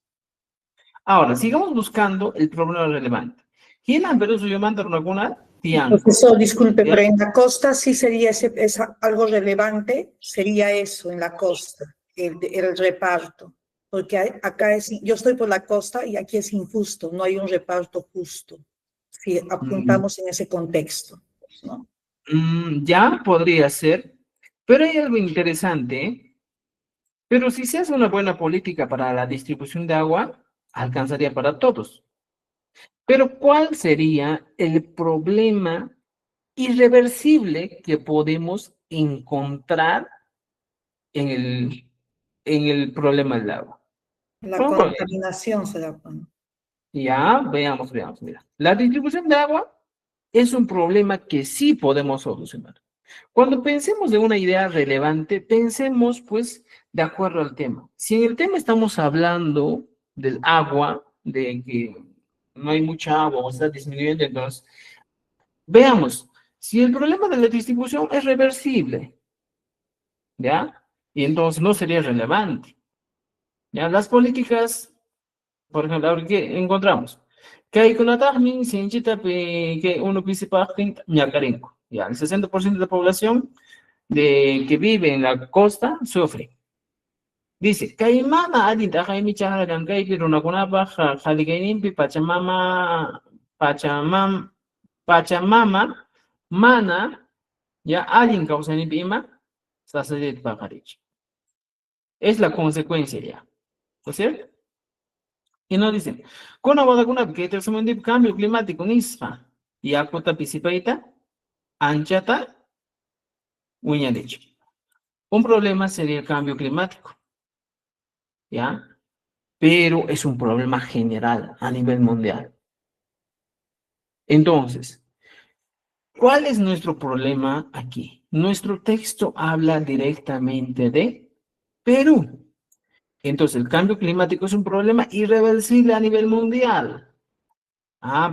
Ahora, sigamos buscando el problema relevante. ¿Quién ha Perú suyo manda alguna? Tianco, Profesor, disculpe, ¿ya? pero en la costa sí sería algo relevante, sería eso, en la costa, el reparto, porque acá yo estoy por la costa y aquí es injusto, no hay un reparto justo, si Mm, apuntamos en ese contexto, ¿no? ya podría ser, pero hay algo interesante, ¿eh? Pero si se hace una buena política para la distribución de agua, alcanzaría para todos. Pero ¿cuál sería el problema irreversible que podemos encontrar en el problema del agua? La Por ejemplo, contaminación se da cuenta. ya, veamos, mira. La distribución de agua es un problema que sí podemos solucionar. Cuando pensemos de una idea relevante, pensemos pues de acuerdo al tema. Si en el tema estamos hablando del agua, de que no hay mucha agua o está disminuyendo, entonces veamos si el problema de la distribución es reversible, ¿ya? Y entonces no sería relevante, ¿ya? Las políticas, por ejemplo, ahora que encontramos, que hay con ataque, que uno principal, ya, el 60% de la población que vive en la costa sufre. Dice, Caimana adinta Jaime Chaharan Gaipi Runakunapa Jalikainimpi Pachamama Mana ya alguien causanimpi ima Sasadet Pajarich. Es la consecuencia ya. ¿No es cierto? Y nos dicen, kuna wadakuna que te sumen cambio climático nispa y akuta pisipaita anchata uñadich. Un problema sería el cambio climático, ¿ya? Pero es un problema general a nivel mundial. Entonces, ¿cuál es nuestro problema aquí? Nuestro texto habla directamente de Perú. Entonces, el cambio climático es un problema irreversible a nivel mundial.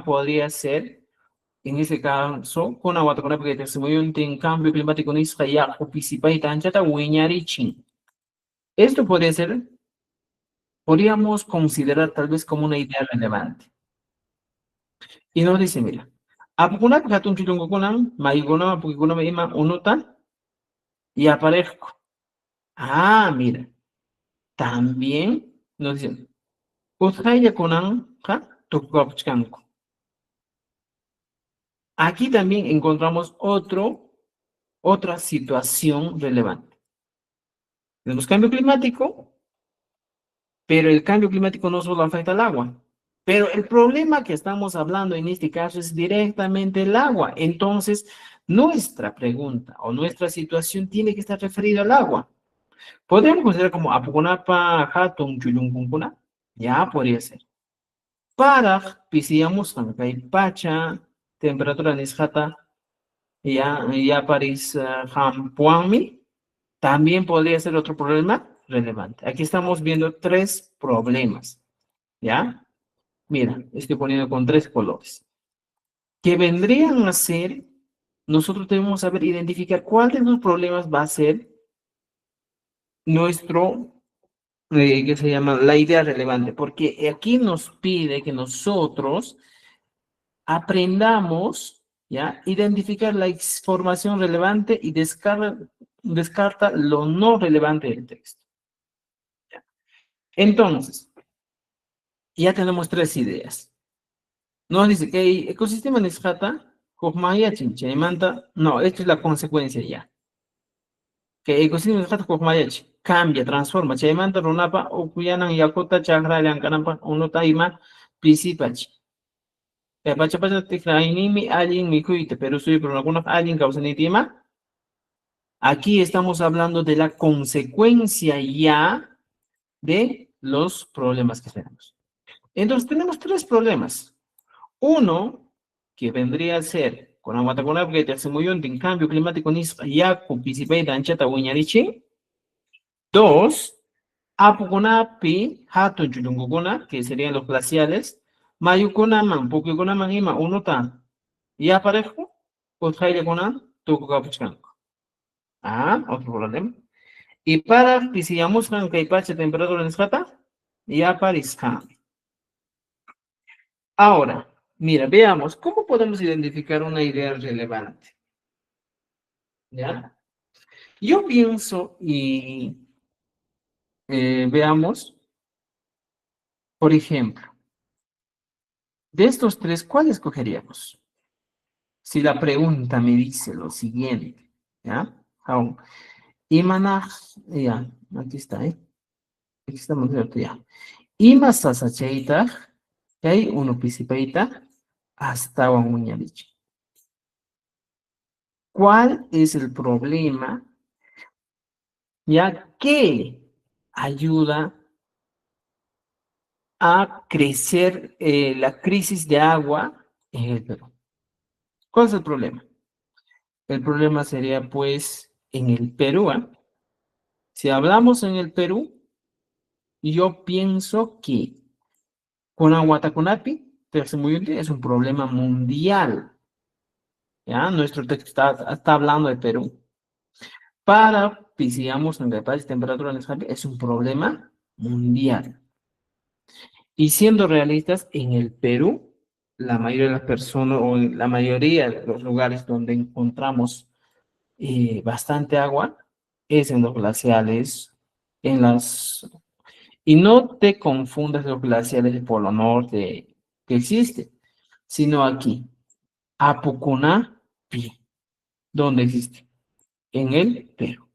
Podría ser, en ese caso, con Aguatacorá, porque en cambio climático en Israel, Opisipa y Tanchata, Huiñarichin. Esto podría ser, podríamos considerar tal vez como una idea relevante. Y nos dice, mira, apukunak hatun chilungukunan, mayukunama, pukikunama ima unuta, y aparezco. Mira, también nos dicen, Uthaya kunanja tukapchkanku. Aquí también encontramos otra situación relevante. Tenemos cambio climático, pero el cambio climático no solo afecta al agua. Pero el problema que estamos hablando en este caso es directamente el agua. Entonces, nuestra pregunta o nuestra situación tiene que estar referida al agua. Podríamos considerar como apukunapa hatun chulunkunkuna. Ya podría ser. Para pisiamos kay pacha, temperatura nisjata, ya paris hampuanmi, también podría ser otro problema relevante. Aquí estamos viendo tres problemas. ¿Ya? Mira, estoy poniendo con tres colores. Que vendrían a ser, nosotros debemos saber identificar cuál de los problemas va a ser nuestro, ¿qué se llama? La idea relevante, porque aquí nos pide que nosotros aprendamos, ¿ya? Identificar la información relevante y descarta lo no relevante del texto. ¿Ya? Entonces, ya tenemos tres ideas. Nos dice que el ecosistema Nisjata, Hukmayachin, Chaimanta, no, esta es la consecuencia ya. Que el ecosistema Nisjata, Hukmayachin, cambia, transforma, Chaimanta, Runapa, Ukuyanan, Yakuta, Chakra, Lankanampa, Unotaima, Pisipachi. Pachapacha, Tikrainimi, Alien, Mikuite, pero soy por algunos Alien, Causanitima. Aquí estamos hablando de la consecuencia ya de los problemas que tenemos. Entonces, tenemos tres problemas. Uno, que vendría a ser con aguatacuna porque te hace muy en cambio climático ya participe danchata uñarichi. Dos, apukunapi hato yulungukuna, que serían los glaciales. Mayukuna man, pukukuna man ima unuta. Ya parejo, pues jaile kuna, tukukapuchkanko. Otro problema. Y para pisillamos con que pache temperatura en escata, ya parisca. Ahora, mira, veamos, ¿cómo podemos identificar una idea relevante? ¿Ya? Yo pienso y veamos, por ejemplo, de estos tres, ¿cuál escogeríamos? Si la pregunta me dice lo siguiente, ¿ya? Aún. Imanaj, ya, aquí está, ¿eh? Aquí estamos, ¿cierto? Ya. Ima sasacheita, que hay uno pisipeita, hasta uñalich. ¿Cuál es el problema? ¿Ya? ¿Qué ayuda a crecer la crisis de agua en el Perú? ¿Cuál es el problema? El problema sería, pues, en el Perú. Si hablamos en el Perú, yo pienso que con Aguatacunapi, es un problema mundial. ¿Ya? Nuestro texto está hablando de Perú. Para, si digamos, en el país temperatura en el es un problema mundial. Y siendo realistas, en el Perú, la mayoría de las personas, o en la mayoría de los lugares donde encontramos bastante agua, es en los glaciales, en las... Y no te confundas los glaciales del Polo Norte que existen, sino aquí, Apucuna-Pi, donde existe, en el Perú.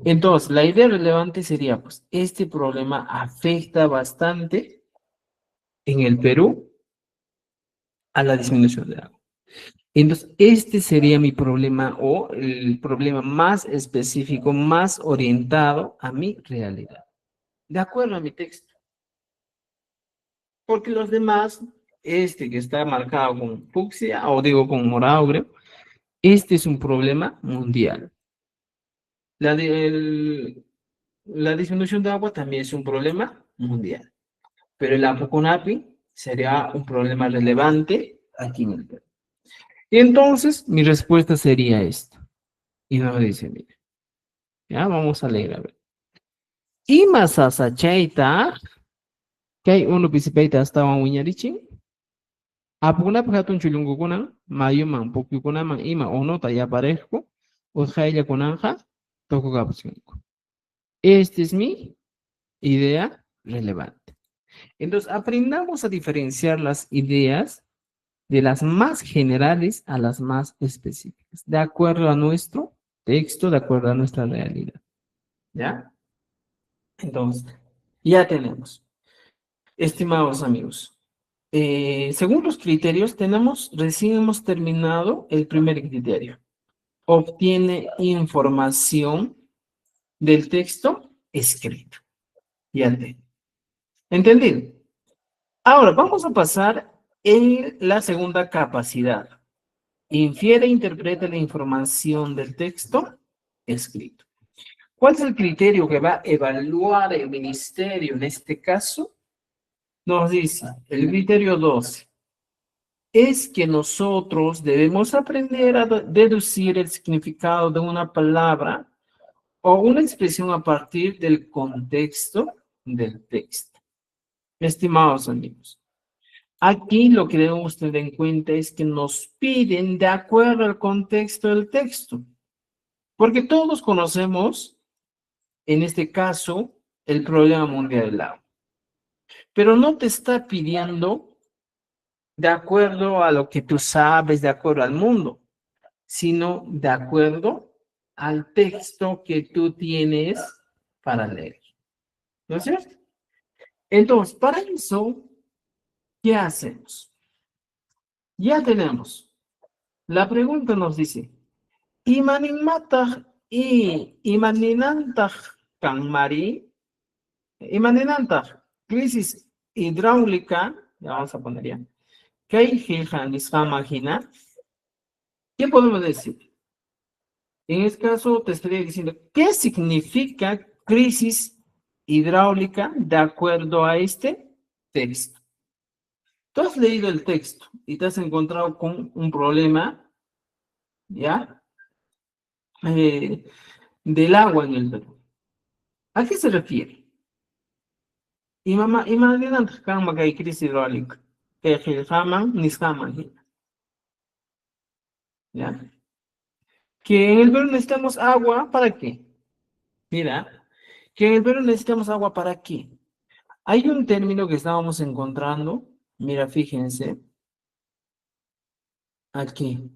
Entonces, la idea relevante sería, pues, este problema afecta bastante en el Perú a la disminución de agua. Entonces, este sería mi problema o el problema más específico, más orientado a mi realidad, de acuerdo a mi texto. Porque los demás, este que está marcado con fucsia, o digo con morado, creo, este es un problema mundial. La disminución de agua también es un problema mundial. Pero el Apuconapi sería un problema relevante aquí en el Perú. Y entonces, mi respuesta sería esta. Y no me dice, mire, ya vamos a leer, a ver. Ima sasachaita, que hay uno pisipeita hasta un uñarichin. Apuconapi hatun chulungukunan, mayuman, pukyukunaman, ima onota ya parejo, o jaila kunanja, toko kapusinku. Esta es mi idea relevante. Entonces, aprendamos a diferenciar las ideas de las más generales a las más específicas, de acuerdo a nuestro texto, de acuerdo a nuestra realidad. ¿Ya? Entonces, ya tenemos. Estimados amigos, según los criterios, recién hemos terminado el primer criterio. Obtiene información del texto escrito. Ya te. ¿Entendido? Ahora, vamos a pasar en la segunda capacidad. Infiere e interpreta la información del texto escrito. ¿Cuál es el criterio que va a evaluar el ministerio en este caso? Nos dice el criterio 12. Es que nosotros debemos aprender a deducir el significado de una palabra o una expresión a partir del contexto del texto. Estimados amigos, aquí lo que debemos tener en cuenta es que nos piden de acuerdo al contexto del texto, porque todos conocemos, en este caso, el problema mundial del agua, pero no te está pidiendo de acuerdo a lo que tú sabes, de acuerdo al mundo, sino de acuerdo al texto que tú tienes para leer. ¿No es cierto? Entonces, para eso, ¿qué hacemos? Ya tenemos. La pregunta nos dice, imaninantah kanmari, imaninantah crisis hidráulica, ya vamos a poner ya, ¿qué podemos decir? En este caso te estaría diciendo, ¿qué significa crisis hidráulica de acuerdo a este texto? Tú has leído el texto y te has encontrado con un problema, ¿ya? Del agua en el Perú. ¿A qué se refiere? Imagínate que hay crisis hidráulica, que ¿ya? Que en el Perú necesitamos agua, ¿para qué? Mira, que en el Perú necesitamos agua, ¿para qué? Hay un término que estábamos encontrando, mira, fíjense, aquí.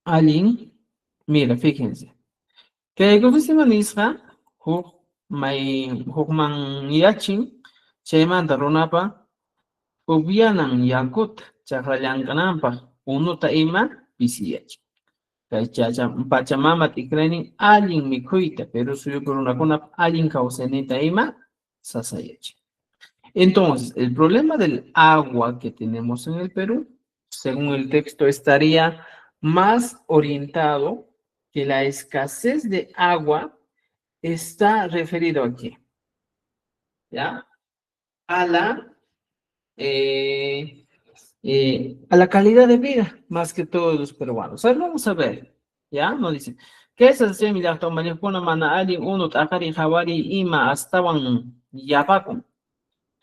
Alguien, mira, fíjense, que el oficina nisqa, hukman yachin, chaymanta runapa, ubianan yakut, chakrallankanampa, unuta ima, pisiyachin. Pachamama tikranin alguien mikuyta, pero suyo por una cuna, alguien causenita ima, sasayachin. Entonces, el problema del agua que tenemos en el Perú, según el texto, estaría más orientado que la escasez de agua está referido aquí, ¿ya? A la calidad de vida, más que todos los peruanos. A ver, vamos a ver, ¿ya? Nos dicen, ¿qué es el semilar? Tomalikuna mana alguien uno takari jawari ima astawan yapakun.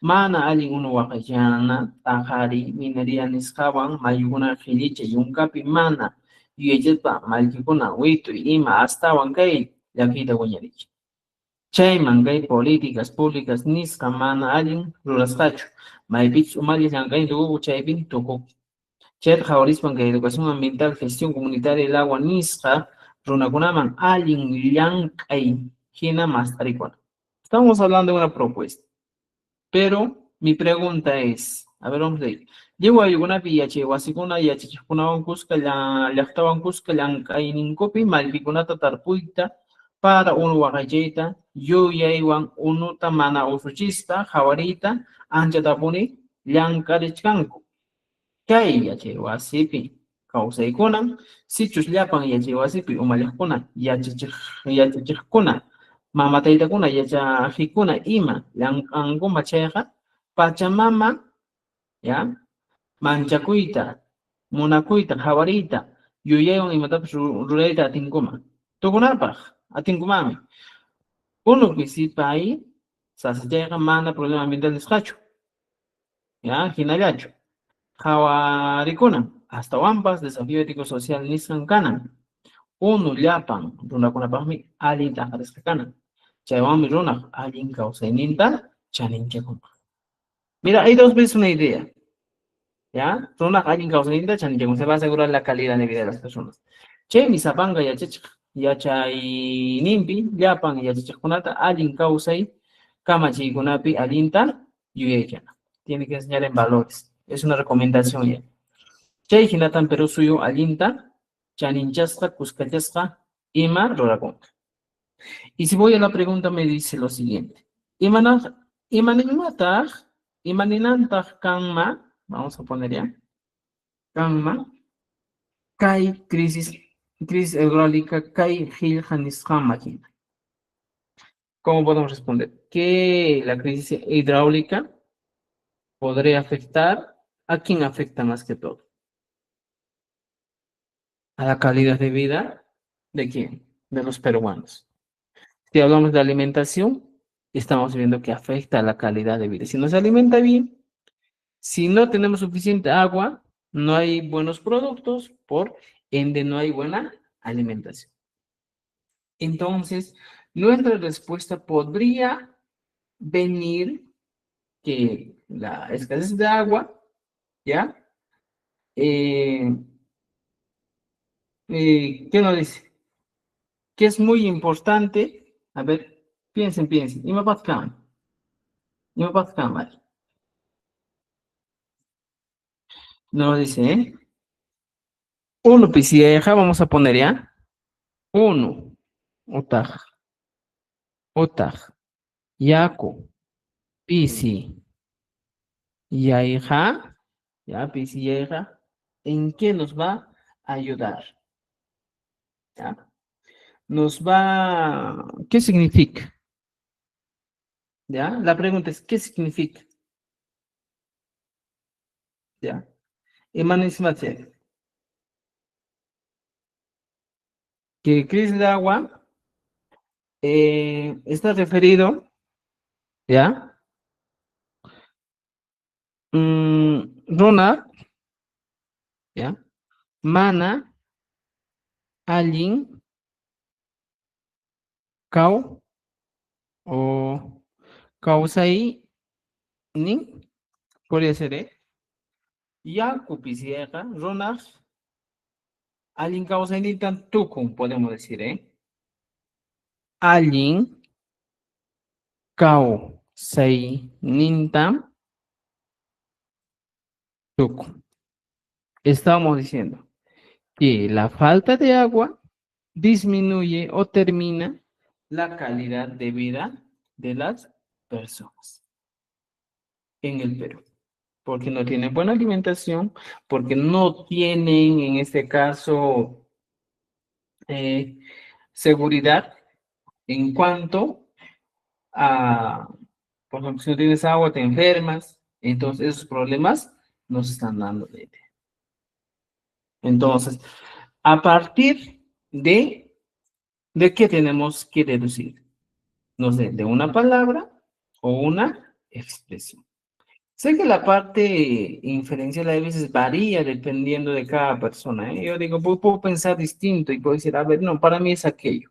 Mana alin uno wakayana, tajari, minería nisqawan, mayukuna qhillicha yunkapi mana, yuyayllapa mallkikuna witu ima astawan kay llakiyta wiñarichi. Chayman kay políticas públicas nisqa mana alin rurasqachu, maypich umalli llankay tukuku chaypin tukuku. Chayta jawarispan kay educación ambiental, gestión comunitaria del agua nisqa, runakunaman alin llankay hina mastarikuna. Estamos hablando de una propuesta. Pero mi pregunta es, a ver, vamos a ir. Llego a alguna vía, wasikuna y achikuna cusca la llactaban cusca llankayninkupi malvikunata tarpuita para un wakayeta, yuyaywan unuta mana usuchista, jawarita, ancha tapuni, llankarichkanku. Kay wasipi, kawsaykunan, sichus llapan wasipi umalliqkuna, yachachiqkuna. Mamataytakuna yachajikuna ima llank'ankuma chayqa Pachamama, ya manchakuyta, munakuyta, hawariyta, yuyaywan imatapas rurayta atinkuma. Tukunapaq atinkumami. Unupi sipay sasachayqa mana problema ambiental nisqachu. Ya hinallachu. Hawarikuna hasta ambas desafío ético social nisqan kanan. Unu llapan runakunapaqmi allinta qarisqa kanan. Chaywanmi runaq allin kawsayninta chaninchakunqa. Mira, hay dos veces una idea. ¿Ya? Runaq allin kawsayninta chaninchakunqa. Se va a asegurar la calidad de vida de las personas. Chaymi sapanka yachachiq. Yachayninpi llapan yachachiqkunata allin kawsay kamachiykunapi allinta yuyaychana. Tiene que enseñar en valores. Es una recomendación ya. Chay hinatan Perú suyo allinta chaninchasqa, kuskachasqa, ima rurakunqa. Y si voy a la pregunta me dice lo siguiente. Imaninmataq, imaninantaq kanma, vamos a poner ya, kanma, kay crisis hidráulica, kay qillqa nisqanma hina. ¿Cómo podemos responder? Que la crisis hidráulica podría afectar, ¿a quién afecta más que todo? A la calidad de vida, ¿de quién? De los peruanos. Si hablamos de alimentación, estamos viendo que afecta a la calidad de vida. Si no se alimenta bien, si no tenemos suficiente agua, no hay buenos productos, por ende no hay buena alimentación. Entonces, nuestra respuesta podría venir que la escasez de agua, ¿ya? ¿Qué nos dice? Que es muy importante. A ver, piensen. Imapazcam, ¿vale? Nos dice, ¿eh? Uno, pisieja, vamos a poner ya. Uno, otaj, yaco, pisi, yaija, ya, pisi, yaija. ¿En qué nos va a ayudar? ¿Ya? ¿Qué significa? ¿Ya? La pregunta es, ¿qué significa? ¿Ya? Emanismate. Que crisis de agua está referido, ¿ya? Rona, ¿ya? Mana, allin, kau, o kausai, nin, podría ser, ya kupisiega, rona, allin kausai, nin tan tukun, podemos decir, Allin, kausai, nin tan tukun. Estamos diciendo que la falta de agua disminuye o termina la calidad de vida de las personas en el Perú, porque no tienen buena alimentación, porque no tienen, en este caso, seguridad en cuanto a, por ejemplo, si no tienes agua, te enfermas, entonces esos problemas nos están dando la idea. Entonces, a partir de qué tenemos que deducir, no sé, de una palabra o una expresión. Sé que la parte inferencial a veces varía dependiendo de cada persona, ¿eh? Yo digo, puedo pensar distinto y puedo decir, a ver, no, para mí es aquello.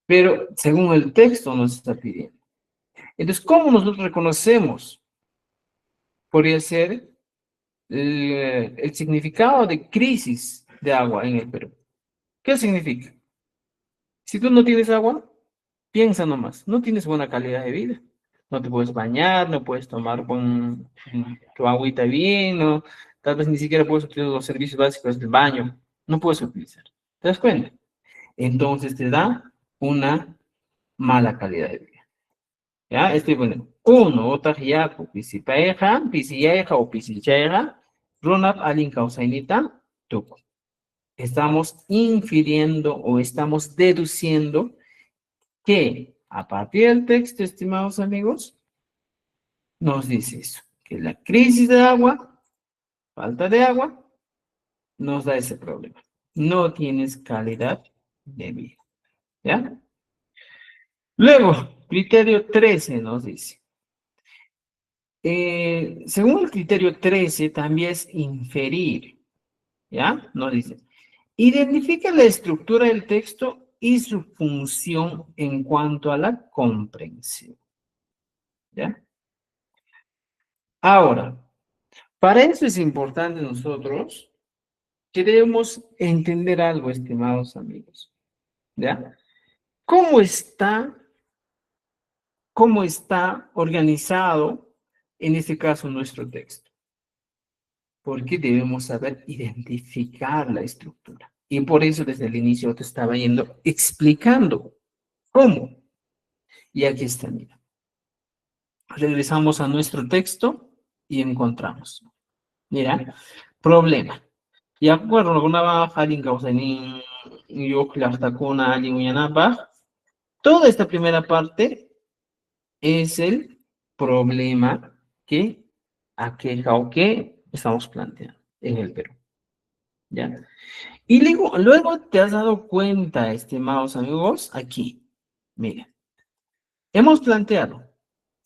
Pero según el texto nos está pidiendo. Entonces, ¿cómo nosotros reconocemos? Podría ser el significado de crisis de agua en el Perú. ¿Qué significa? Si tú no tienes agua, piensa nomás, no tienes buena calidad de vida. No te puedes bañar, no puedes tomar tu agüita bien, no, tal vez ni siquiera puedes utilizar los servicios básicos del baño. No puedes utilizar. ¿Te das cuenta? Entonces te da una mala calidad de vida. ¿Ya? Estoy poniendo. Uno, otra yaku, pisiyaja o pisichaja, runap alin causainita, tuco. Estamos infiriendo o estamos deduciendo que a partir del texto, estimados amigos, nos dice eso, que la crisis de agua, falta de agua, nos da ese problema. No tienes calidad de vida. ¿Ya? Luego, criterio 13 nos dice. Según el criterio 13, también es inferir. ¿ya? Nos dice, identifica la estructura del texto y su función en cuanto a la comprensión, ¿ya? Ahora, para eso es importante nosotros, queremos entender algo, estimados amigos, ¿ya? ¿Cómo está organizado, en este caso, nuestro texto? Porque debemos saber identificar la estructura. Y por eso desde el inicio te estaba yendo explicando cómo. Y aquí está, mira. Regresamos a nuestro texto y encontramos. Mira, problema. Y acuerdo, alguna baja, alguien causa ni yo, la alguien uyanapa. Toda esta primera parte es el problema que aqueja o que estamos planteando en el Perú. ¿Ya? Y luego te has dado cuenta, estimados amigos, aquí, mira, hemos planteado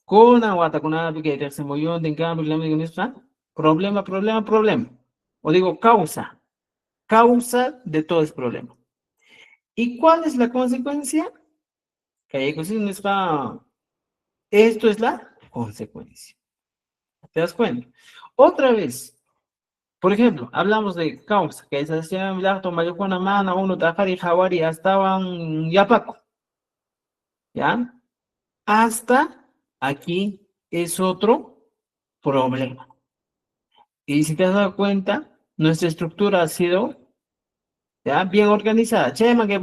con aguata, con nada, que se movió de cambio, problema, o digo causa de todo ese problema. ¿Y cuál es la consecuencia? Que hay esto es la consecuencia. ¿Te das cuenta? Otra vez, por ejemplo, hablamos de causa, que es así, Mayocona, Mana, uno, Tajari, Jawari, estaban Yapaco, ¿ya? Hasta aquí es otro problema. Y si te has dado cuenta, nuestra estructura ha sido, ¿ya? Bien organizada. Chema, que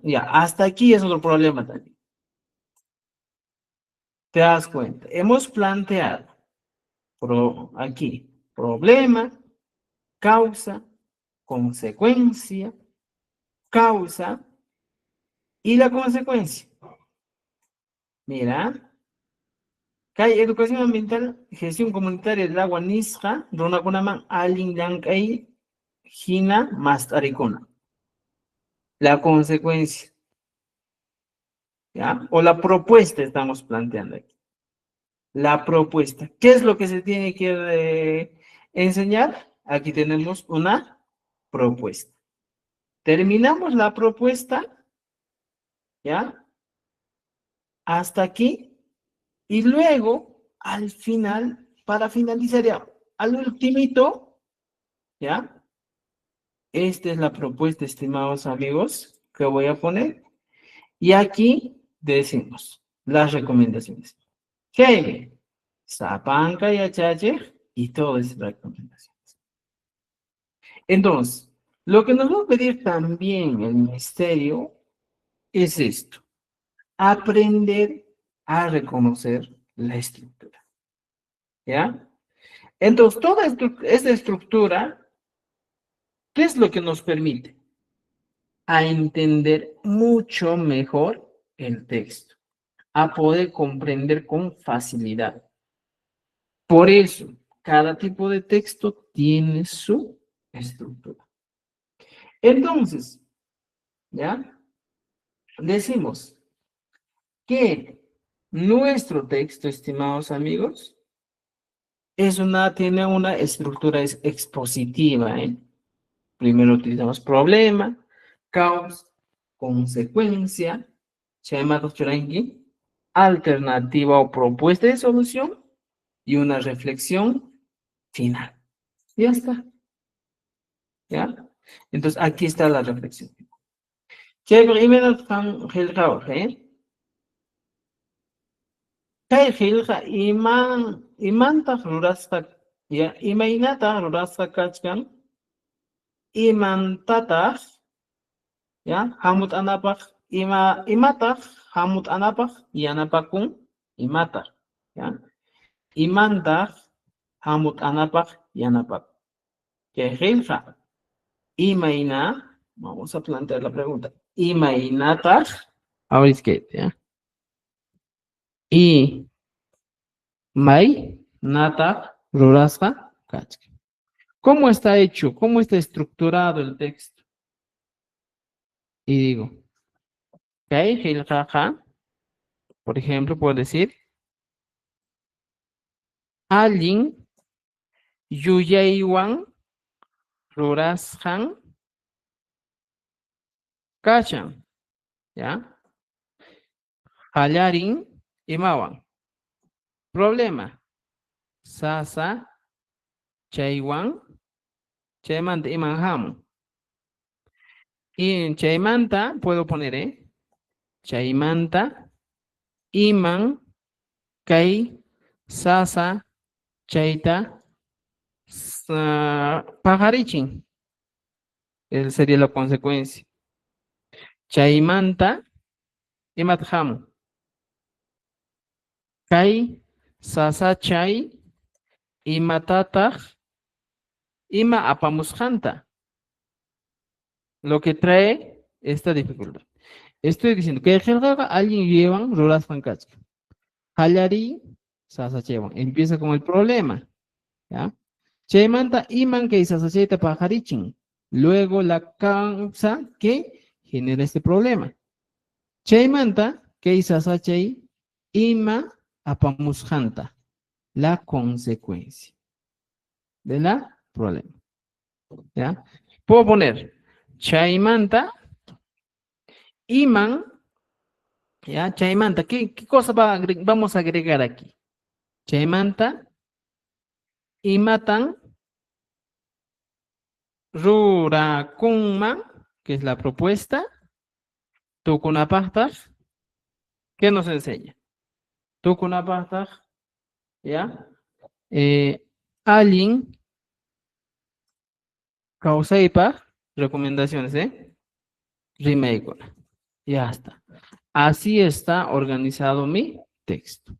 ya, hasta aquí es otro problema también. Te das cuenta. Hemos planteado aquí problema, causa, consecuencia, causa y la consecuencia. Mira, que hay educación ambiental, gestión comunitaria del agua Nisra, Ronakunaman, Alin Lankay, Gina, Mastaricona. La consecuencia, ¿ya? O la propuesta estamos planteando aquí. La propuesta. ¿Qué es lo que se tiene que enseñar? Aquí tenemos una propuesta. Terminamos la propuesta, ¿ya? Hasta aquí. Y luego, al final, para finalizar ya, al ultimito, ¿ya? Esta es la propuesta, estimados amigos, que voy a poner. Y aquí decimos las recomendaciones. ¿Qué? Zapanca y achache y todas esas recomendaciones. Entonces, lo que nos va a pedir también el ministerio es esto. Aprender a reconocer la estructura. ¿Ya? Entonces, toda esta estructura, ¿qué es lo que nos permite? A entender mucho mejor el texto, a poder comprender con facilidad. Por eso, cada tipo de texto tiene su estructura. Entonces, ¿ya? Decimos que nuestro texto, estimados amigos, tiene una estructura expositiva, ¿eh? Primero utilizamos problema, causa, consecuencia, alternativa o propuesta de solución y una reflexión final. Ya está. ¿Ya? Entonces, aquí está la reflexión. Ya, hamut anapak imatak, hamut anapak yanapakun imatak, ya. Imantak hamut anapak yanapak. Que hilja imaina, vamos a plantear la pregunta. Imainatak, ahora es que, ya. Y mai natak ruraspa kachka. ¿Cómo está hecho? ¿Cómo está estructurado el texto? Y digo, que hilja, por ejemplo, puedo decir, alguien yuyaywan rurasqan kashan, ¿ya? Hallarin imawan. Problema. Sasa chaywan chaymanta iman hamun. Y en chaymanta puedo poner, chaymanta iman kay sasa chayta pajarichin. Esa sería la consecuencia. Chaymanta imat hamun. Kay sasa chay imatataq ima apamusqanta. Lo que trae esta dificultad. Estoy diciendo que alguien llevan ruras pancachas. Hallari, sasachewan. Empieza con el problema. ¿Ya? Chaymanta iman que sasacheta pajarichin. Luego la causa que genera este problema. Chaymanta que sasachay ima apamushanta. La consecuencia de la problema. ¿Ya? Puedo poner chaymanta iman, ya, chaymanta, ¿qué cosa vamos a agregar aquí? Chaymanta imatan rurakunman, que es la propuesta, tukunapaqtaq, ¿qué nos enseña? Tukunapaqtaq, ya, allin kawsaypaq, recomendaciones, rimaykuna. Ya está. Así está organizado mi texto.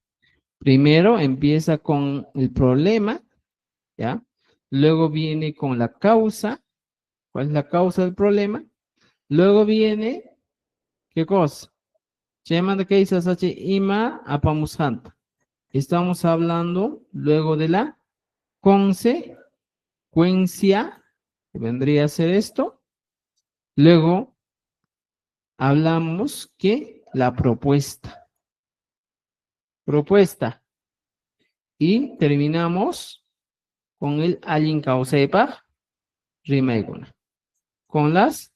Primero empieza con el problema, ¿ya? Luego viene con la causa. ¿Cuál es la causa del problema? Luego viene, ¿qué cosa? Chaymanta que dice ima apamushanta. Estamos hablando luego de la consecuencia, que vendría a ser esto. Luego hablamos que la propuesta. Y terminamos con el allin kawsaypaq rimaykuna, con las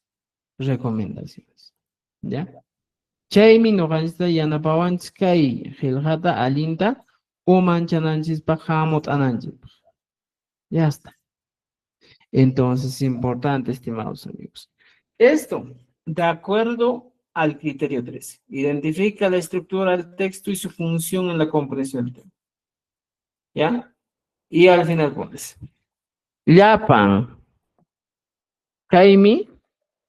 recomendaciones. ¿Ya? Chaymi ñuqanchista yanapawanchik kay qillqata allinta umanchananchikpaq hamut'ananchikpaq. Ya está. Entonces, es importante, estimados amigos. Esto, de acuerdo al criterio 13. Identifica la estructura del texto y su función en la comprensión del tema. ¿Ya? Y al final pones llapan kaymi,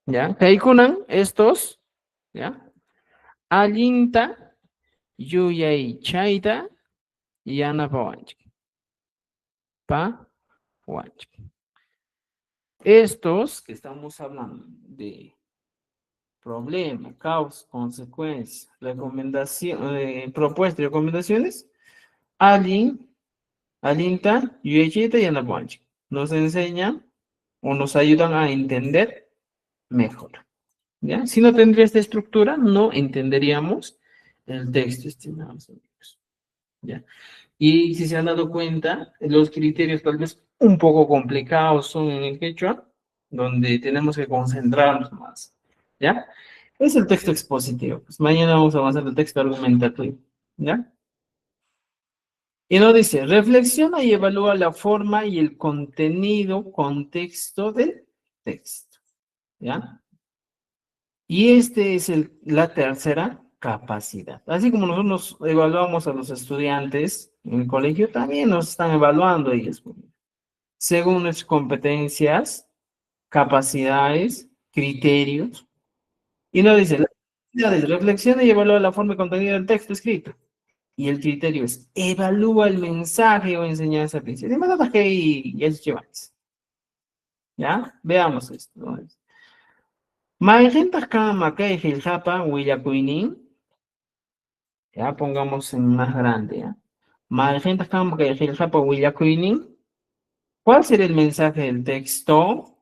¿ya? Kaykunan, estos, ¿ya? Allinta yuyay chayta yanapawanchik. Pawanchik. Estos que estamos hablando de problema, causa, consecuencia, recomendación, propuesta y recomendaciones, allinta yuyay chayta yanapawanchik. Nos enseñan o nos ayudan a entender mejor. ¿Ya? Si no tendría esta estructura, no entenderíamos el texto, estimados amigos. ¿Ya? Y si se han dado cuenta, los criterios tal vez un poco complicados son en el quechua, donde tenemos que concentrarnos más. ¿Ya? Es el texto expositivo. Pues mañana vamos a avanzar el texto argumentativo. ¿Ya? Y nos dice, reflexiona y evalúa la forma y el contexto del texto. ¿Ya? Y este es la tercera capacidad. Así como nosotros evaluamos a los estudiantes en el colegio, también nos están evaluando ellos. Según nuestras competencias, capacidades, criterios. Y nos dice, la capacidad es reflexiona y evalúa la forma y contenido del texto escrito. Y el criterio es, evalúa el mensaje o enseñanza principal. ¿Ya? Veamos esto. ¿No? Mayqintaq kama kay qillqapa willakuynin. Ya, pongamos en más grande, ¿ya? Mayqintaq kama kay qillqapa willakuynin. ¿Cuál sería el mensaje del texto?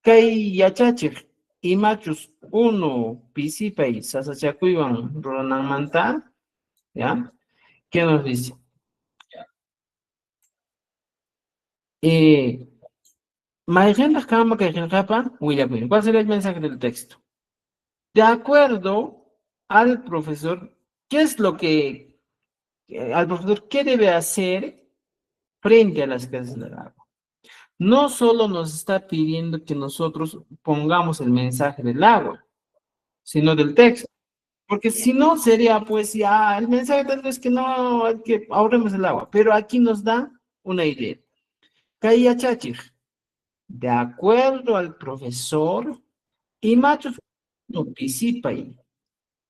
Kay yachachiq imachus uno pisipay sasachakuywan rurananmanta. ¿Ya? ¿Qué nos dice? Maigenda Kama Kajenjapa, Willapin. ¿Cuál sería el mensaje del texto? De acuerdo al profesor, ¿qué es lo que, al profesor, qué debe hacer frente a la escasez del agua? No solo nos está pidiendo que nosotros pongamos el mensaje del agua, sino del texto. Porque si no sería, pues, ya, el mensaje tal vez que no, hay que ahorremos el agua. Pero aquí nos da una idea. Kaya Chachir, de acuerdo al profesor, y machos no participa ahí.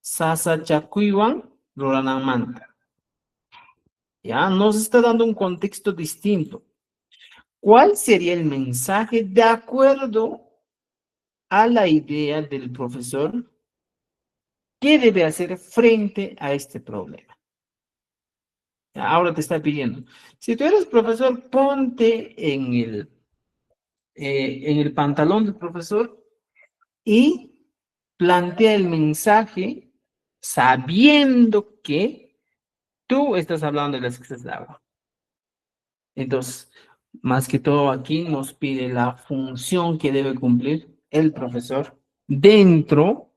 Sasa Chakuiwan, Roranamanta. Ya nos está dando un contexto distinto. ¿Cuál sería el mensaje de acuerdo a la idea del profesor? ¿Qué debe hacer frente a este problema? Ahora te está pidiendo. Si tú eres profesor, ponte en el pantalón del profesor y plantea el mensaje sabiendo que tú estás hablando de la escasez de agua. Entonces, más que todo aquí nos pide la función que debe cumplir el profesor dentro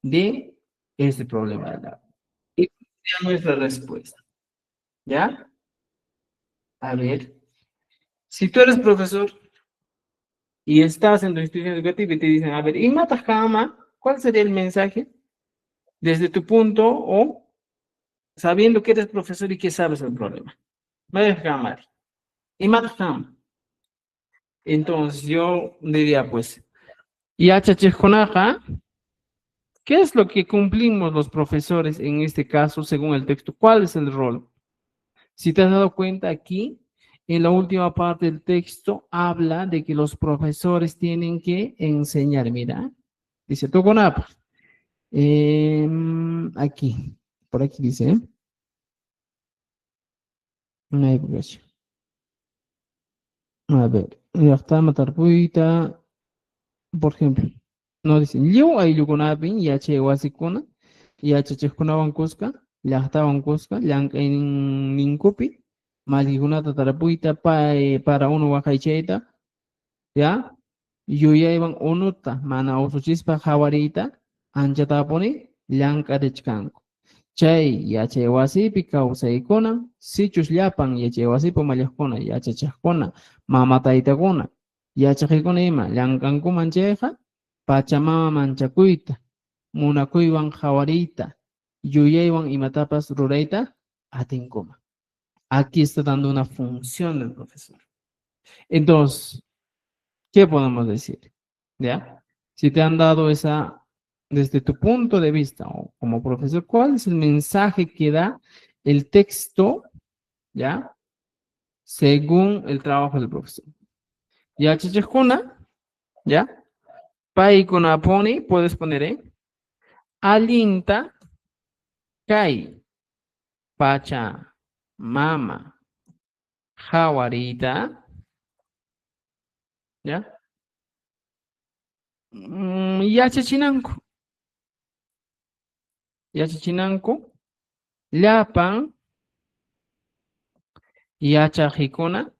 de este problema del agua. Y esa es nuestra respuesta. ¿Ya? A ver, si tú eres profesor y estás en tu institución educativa y te dicen, a ver, y Matajama, ¿cuál sería el mensaje desde tu punto o sabiendo que eres profesor y que sabes el problema? Matajama. Y Matajama. Entonces yo diría, pues, ya chachesconaja, ¿qué es lo que cumplimos los profesores en este caso según el texto? ¿Cuál es el rol? Si te has dado cuenta aquí, en la última parte del texto habla de que los profesores tienen que enseñar. Mira, dice Toconap. Aquí, por aquí dice. No hay progreso. A ver, ya está matarpuita. Por ejemplo, no dice, yo hay lugunapin, ya che wasikuna, ya chechekunaban cusca, ya estaban cusca, ya en nincupi, maligunata tarapuita para uno wakaicheta, ya, yo ya iban unuta, mana usuchispa jawarita, ancha taponi, llanka de chkanko. Chay, ya che wasipi kawsaykuna, sichus llapan, ya che wasipi mallajkuna, ya chachajkuna, mamataytakuna, ya chajikuna ima, llankankuman chayqa, Pachamama manchakuyta, munakuywan jawarita, yuyaywan imatapas rurayta, atinkuma. Aquí está dando una función del profesor. Entonces, ¿qué podemos decir? ¿Ya? Si te han dado esa, desde tu punto de vista o como profesor, ¿cuál es el mensaje que da el texto, ya? Según el trabajo del profesor. Ya, chichejuna, ¿ya? Paikuna pone, puedes poner, alinta, kai, pacha, mama, jawarita, ¿ya? Yachachinanco, llapan, yachajikuna,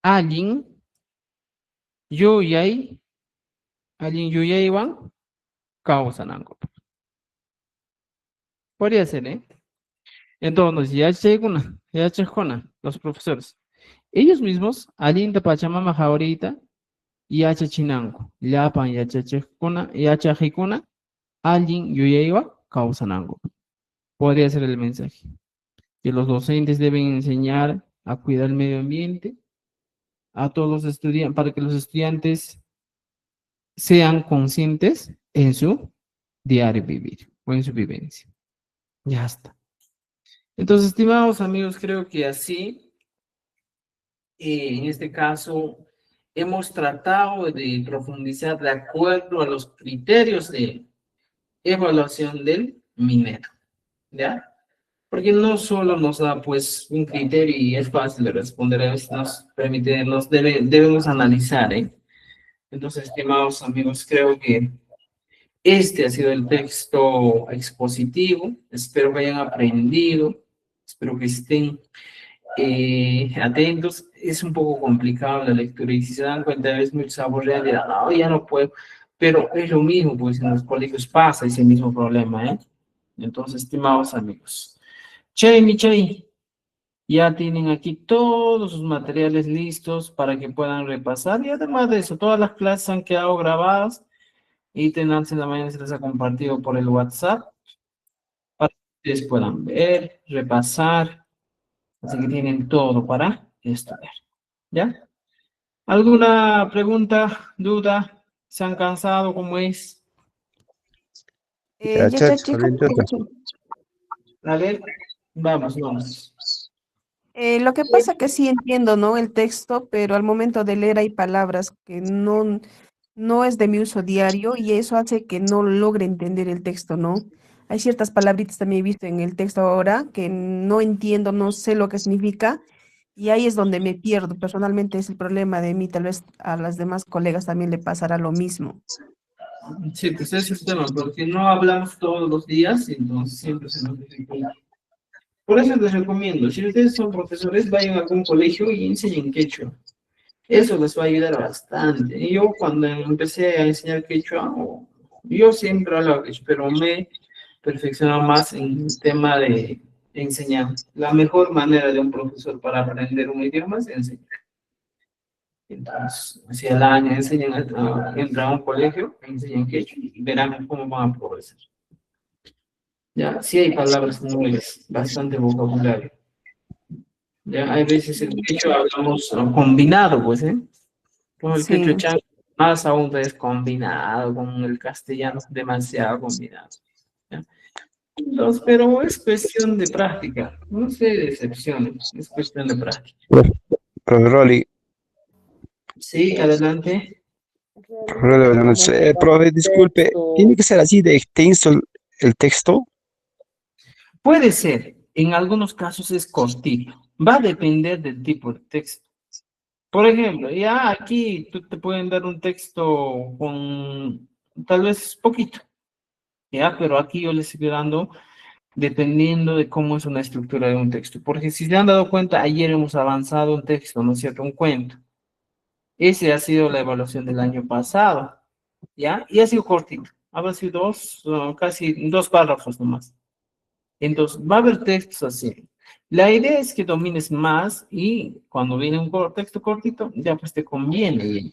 allin, yuyay, allin yuyaywan, causananco. Podría ser, ¿eh? Entonces, yachajikuna, los profesores, ellos mismos, alinta pachamama jawarita, yachachinanco, llapan yachajikuna, allin yuyaywa, causananco. Podría ser el mensaje. Que los docentes deben enseñar a cuidar el medio ambiente a todos los estudiantes, para que los estudiantes sean conscientes en su diario vivir o en su vivencia. Ya está. Entonces, estimados amigos, creo que así, en este caso, hemos tratado de profundizar de acuerdo a los criterios de evaluación del minero, ¿ya? Porque no solo nos da pues un criterio y es fácil de responder, a veces nos permite, debemos analizar, ¿eh? Entonces, estimados amigos, creo que este ha sido el texto expositivo. Espero que hayan aprendido, espero que estén atentos. es un poco complicado la lectura y si se dan cuenta a veces muchos aburren y dirán, no, ya no puedo, pero es lo mismo, pues en los colegios pasa ese mismo problema, ¿eh? Entonces, estimados amigos, Che, mi Che, ya tienen aquí todos sus materiales listos para que puedan repasar y además de eso, todas las clases han quedado grabadas y tendrán en la mañana se les ha compartido por el WhatsApp para que ustedes puedan ver, repasar, así que tienen todo para estudiar, ¿ya? ¿Alguna pregunta, duda? ¿Se han cansado? ¿Cómo es? Ya, Ya, chat, Chachi, bien, chat. A ver, vamos. lo que pasa que sí entiendo, ¿no? El texto, pero al momento de leer hay palabras que no es de mi uso diario y eso hace que no logre entender el texto, ¿no? Hay ciertas palabritas también he visto en el texto ahora que no entiendo, no sé lo que significa y ahí es donde me pierdo. Personalmente es el problema de mí, tal vez a las demás colegas también le pasará lo mismo. Sí, pues ese es el tema, porque no hablamos todos los días, entonces siempre se nos dificulta. Por eso les recomiendo, si ustedes son profesores, vayan a algún colegio y enseñen quechua. Eso les va a ayudar bastante. Y yo cuando empecé a enseñar quechua, yo siempre hablaba quechua, pero me perfeccionaba más en el tema de enseñar. La mejor manera de un profesor para aprender un idioma es enseñar. Entonces, si al año enseñan, entran a un colegio, enseñan quechua y verán cómo van a progresar. Ya, sí hay palabras nuevas, bastante vocabulario. Ya, hay veces el quechua hablamos combinado, pues, ¿eh? Con el Sí. quechua chango, más aún es combinado, con el castellano demasiado combinado. ¿Ya? Entonces, pero es cuestión de práctica, no sé de excepciones, es cuestión de práctica. Profe Rolly, Sí, adelante. Rolly, buenas noches. Profe, disculpe, ¿tiene que ser así de extenso el texto? Puede ser, en algunos casos es cortito, va a depender del tipo de texto. Por ejemplo, ya aquí tú te pueden dar un texto con tal vez poquito, ya, pero aquí yo les estoy dando dependiendo de cómo es una estructura de un texto. Porque si se han dado cuenta, ayer hemos avanzado un texto, ¿no es cierto? Un cuento. Ese ha sido la evaluación del año pasado, ¿ya? Y ha sido cortito. Ha sido casi 2 párrafos nomás. Entonces, va a haber textos así. La idea es que domines más y cuando viene un texto cortito, ya pues te conviene.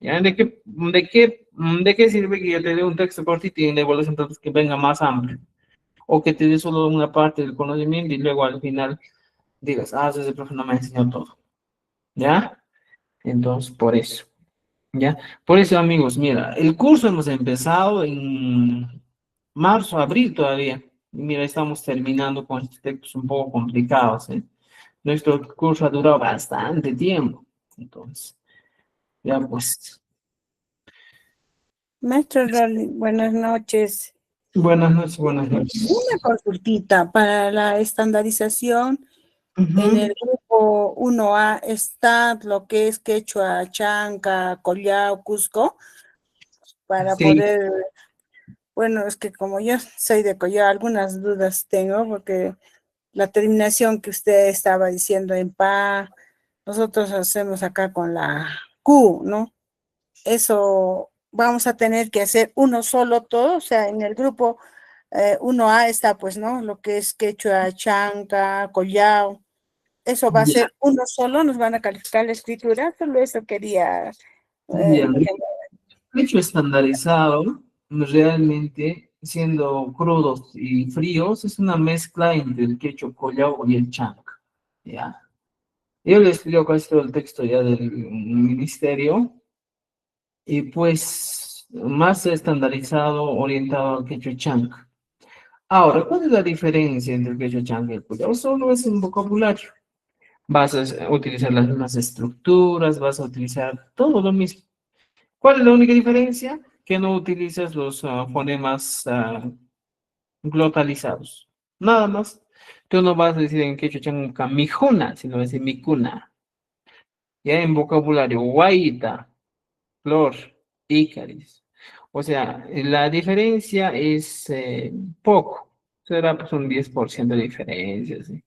¿Ya? ¿De qué sirve que yo te dé un texto cortito y en la evaluación entonces que venga más amplio? O que te dé solo una parte del conocimiento y luego al final digas, ese profe no me enseñó todo. ¿Ya? Entonces, por eso. ¿Ya? Por eso, amigos, mira, el curso hemos empezado en marzo, abril todavía. Y mira, estamos terminando con estos textos un poco complicados, ¿eh? Nuestro curso ha durado bastante tiempo. Entonces, ya pues. Maestro Rolly, buenas noches. Buenas noches, buenas noches. Una consultita para la estandarización. En Ujú. el grupo 1A está lo que es quechua, chanca, collao, cusco, para Sí, poder, bueno, es que como yo soy de Collao, algunas dudas tengo, porque la terminación que usted estaba diciendo en pa, nosotros hacemos acá con la Q, ¿no? Eso vamos a tener que hacer uno solo todo, o sea, en el grupo 1A está, pues, ¿no? Lo que es quechua, chanca, collao. Eso va a ya, ser uno solo, nos van a calificar la escritura, solo eso quería. ya. Que Hecho estandarizado, realmente, siendo crudos y fríos, es una mezcla entre el quechua collao y el chanca, ¿ya? Yo le explico casi todo el texto ya del ministerio, y pues, más estandarizado, orientado al quechua chanca. Ahora, ¿cuál es la diferencia entre el quechua chanca y el collao? Solo es un vocabulario. Vas a utilizar las mismas estructuras, vas a utilizar todo lo mismo. ¿Cuál es la única diferencia? Que no utilizas los fonemas glotalizados. Nada más. Tú no vas a decir en quechua chanca mijuna, sino vas a decir micuna. Ya en vocabulario, guaita, flor, ícaris. O sea, la diferencia es poco. Será pues un 10% de diferencia, ¿sí?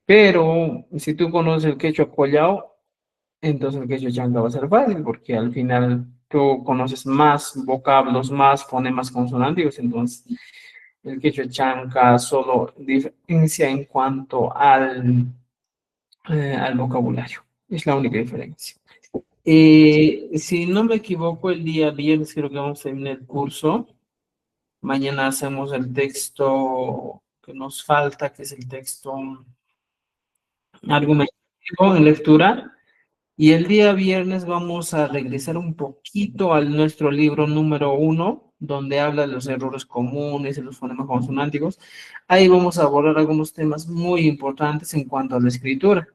Pero si tú conoces el quechua collao, entonces el quechua chanca va a ser fácil, porque al final tú conoces más vocablos, más fonemas consonánticos, entonces el quechua chanca solo diferencia en cuanto al vocabulario. Es la única diferencia. Si no me equivoco, el día viernes creo que vamos a terminar el curso. Mañana hacemos el texto que nos falta, que es el texto argumentativo en lectura. Y el día viernes vamos a regresar un poquito a nuestro libro número 1, donde habla de los errores comunes y los fonemas consonánticos. Ahí vamos a abordar algunos temas muy importantes en cuanto a la escritura.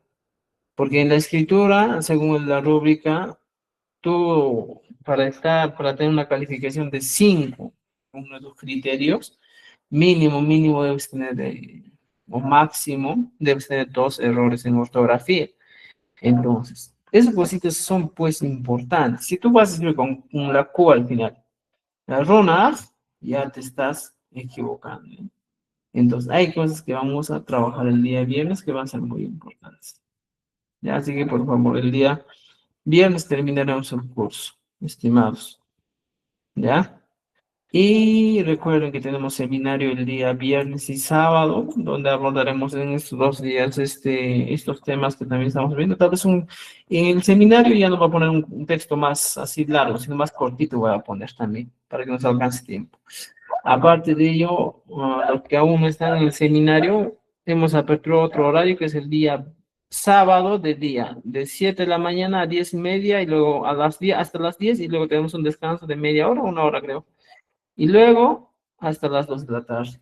Porque en la escritura, según la rúbrica, tú para tener una calificación de 5, uno de los criterios, mínimo debes tener, o máximo, debes tener 2 errores en ortografía. Entonces, esas cositas son pues importantes. Si tú vas a escribir con la Q al final, la RONA, ya te estás equivocando, ¿eh? Entonces, hay cosas que vamos a trabajar el día viernes que van a ser muy importantes. ¿Ya? Así que, por favor, el día viernes terminaremos el curso, estimados. ¿Ya? Y recuerden que tenemos seminario el día viernes y sábado, donde abordaremos en estos 2 días estos temas que también estamos viendo. Tal vez en el seminario ya no va a poner un texto más así largo, sino más cortito voy a poner también, para que nos alcance tiempo. Aparte de ello, los que aún no están en el seminario, hemos aperturado otro horario que es el día sábado de 7 de la mañana a 10:30 y luego a las 10, hasta las 10 y luego tenemos un descanso de media hora, 1 hora creo. Y luego hasta las 2 de la tarde.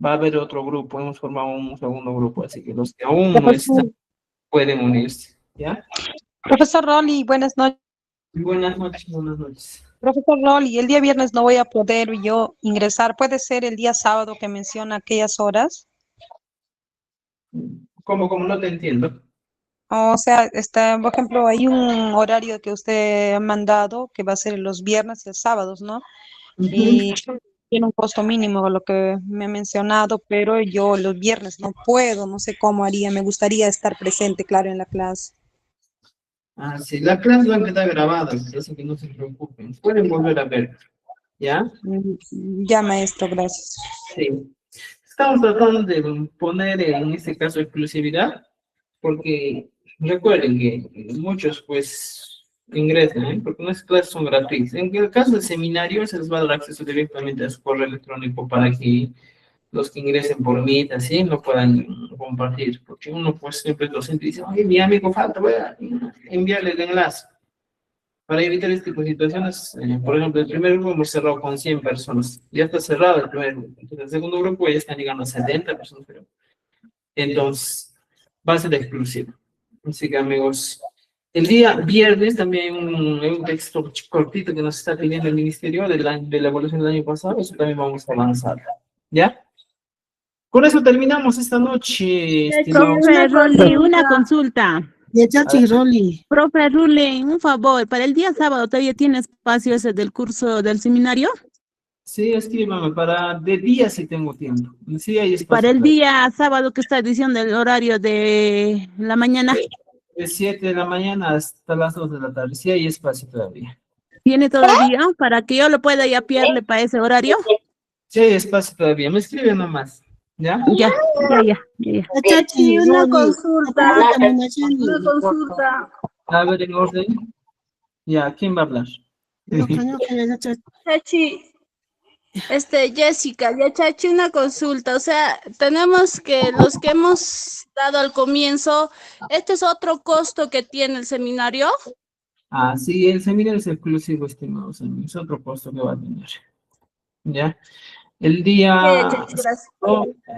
Va a haber otro grupo, hemos formado un segundo grupo, así que los que aún no están pueden unirse, ¿ya? Profesor Rolly, buenas noches. Buenas noches, buenas noches. Profesor Rolly, el día viernes no voy a poder yo ingresar. ¿Puede ser el día sábado que menciona aquellas horas? ¿Cómo no te entiendo? O sea, por ejemplo, hay un horario que usted ha mandado que va a ser los viernes y los sábados, ¿no? Y tiene un costo mínimo, lo que me ha mencionado, pero yo los viernes no puedo, no sé cómo haría. Me gustaría estar presente, claro, en la clase. Ah, sí, la clase va a quedar grabada, así que no se preocupen. Pueden volver a ver, ¿ya? Ya, maestro, gracias. Sí. Estamos tratando de poner en este caso exclusividad, porque recuerden que muchos pues ingresan, ¿eh? Porque nuestras clases son gratuitas. En el caso del seminario se les va a dar acceso directamente a su correo electrónico para que los que ingresen por Meet, así, lo puedan compartir, porque uno pues siempre es docente y dice, oye, mi amigo falta, voy a enviarle el enlace. Para evitar este tipo de situaciones, por ejemplo, el primer grupo hemos cerrado con 100 personas, ya está cerrado el primer grupo, entonces el segundo grupo ya están llegando a 70 personas, pero entonces va a ser exclusivo. Así que amigos, el día viernes también hay un texto cortito que nos está pidiendo el ministerio de la evaluación del año pasado, eso también vamos a avanzar, ¿ya? Con eso terminamos esta noche, estimados. Profe Rolly, una consulta. Ya, Chachi, Rolly. Profe Rolly, un favor, para el día sábado todavía tiene espacio ese del curso del seminario. Sí, escríbame, de día sí tengo tiempo. Sí, hay espacio. Para el día sábado que está diciendo el horario de la mañana. De 7 de la mañana hasta las 2 de la tarde, sí hay espacio todavía. ¿Tiene todavía para que yo lo pueda ya pillarle para ese horario? Sí hay espacio todavía, me escribe nomás, ¿ya? Ya. Chachi, una Rolly. consulta. Una consulta. A ver, en orden. Ya, ¿quién va a hablar? Chachi, Jessica, ya Chachi, una consulta, o sea, tenemos que los que hemos dado al comienzo, ¿este es otro costo que tiene el seminario? Ah, sí, el seminario es exclusivo, estimados amigos, es otro costo que va a tener, ¿ya? El día Gracias.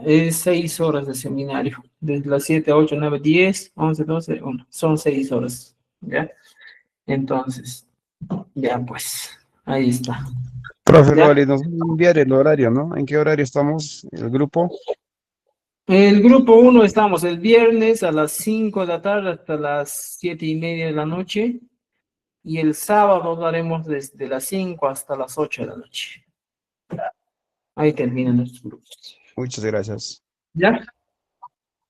es 6 horas de seminario, desde las 7, 8, 9, 10, 11, 12, 1, son 6 horas, ¿ya? Entonces, ya pues, ahí está. Profe ¿Ya? Rolly, nos va a enviar el horario, ¿no? ¿En qué horario estamos, el grupo? El grupo 1 estamos el viernes a las 5 de la tarde hasta las 7:30 de la noche, y el sábado lo haremos desde las 5 hasta las 8 de la noche. Ahí terminan nuestros grupos. Muchas gracias. ¿Ya?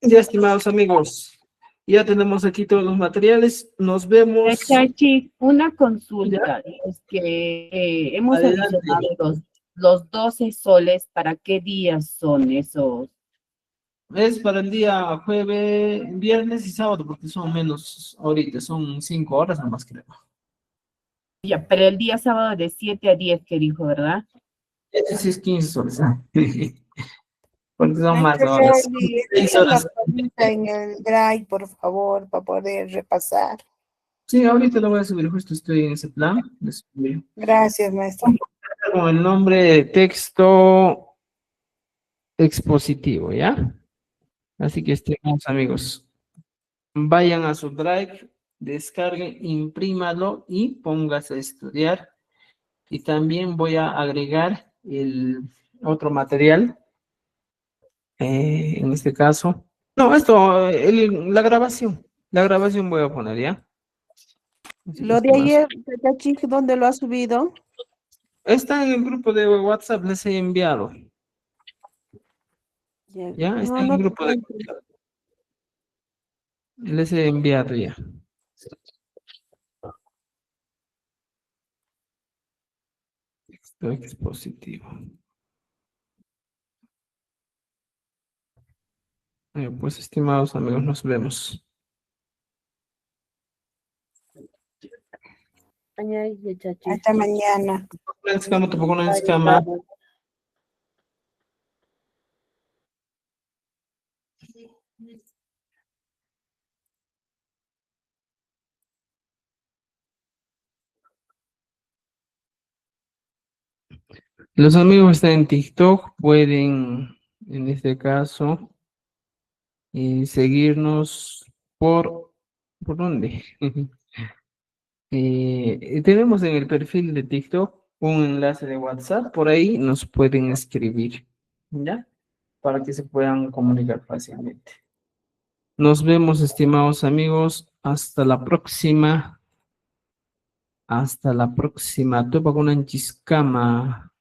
Ya, estimados amigos, ya tenemos aquí todos los materiales. Nos vemos. Chachi, una consulta. Es que hemos Adelante. adicionado los 12 soles. ¿Para qué días son esos? Es para el día jueves, viernes y sábado, porque son menos ahorita, son 5 horas nomás, creo. Ya, pero el día sábado de 7 a 10 que dijo, ¿verdad? Este sí es 15 soles. Porque son más Maestro horas. Jordi, 6 la horas. pregunta en el Drive, por favor, para poder repasar. Sí, ahorita lo voy a subir, justo estoy en ese plan. de subir. Gracias, maestro. Con el nombre de texto expositivo, ¿ya? Así que, estimados amigos, vayan a su Drive, descarguen, imprímalo y póngase a estudiar. Y también voy a agregar el otro material, en este caso. No, esto, la grabación voy a poner, ¿ya? Así que, Lo de estimados, ayer, Chachi, ¿dónde lo ha subido? está en el grupo de WhatsApp, les he enviado. Ya, está en el grupo de WhatsApp. Les he enviado ya. Texto expositivo. Pues, estimados amigos, nos vemos. Hasta mañana. Tampoco una escama. Los amigos están en TikTok, pueden, en este caso, seguirnos ¿por dónde? Tenemos en el perfil de TikTok un enlace de WhatsApp, por ahí nos pueden escribir, ¿ya? Para que se puedan comunicar fácilmente. Nos vemos, estimados amigos, hasta la próxima. Hasta la próxima. Topa con una chiscama.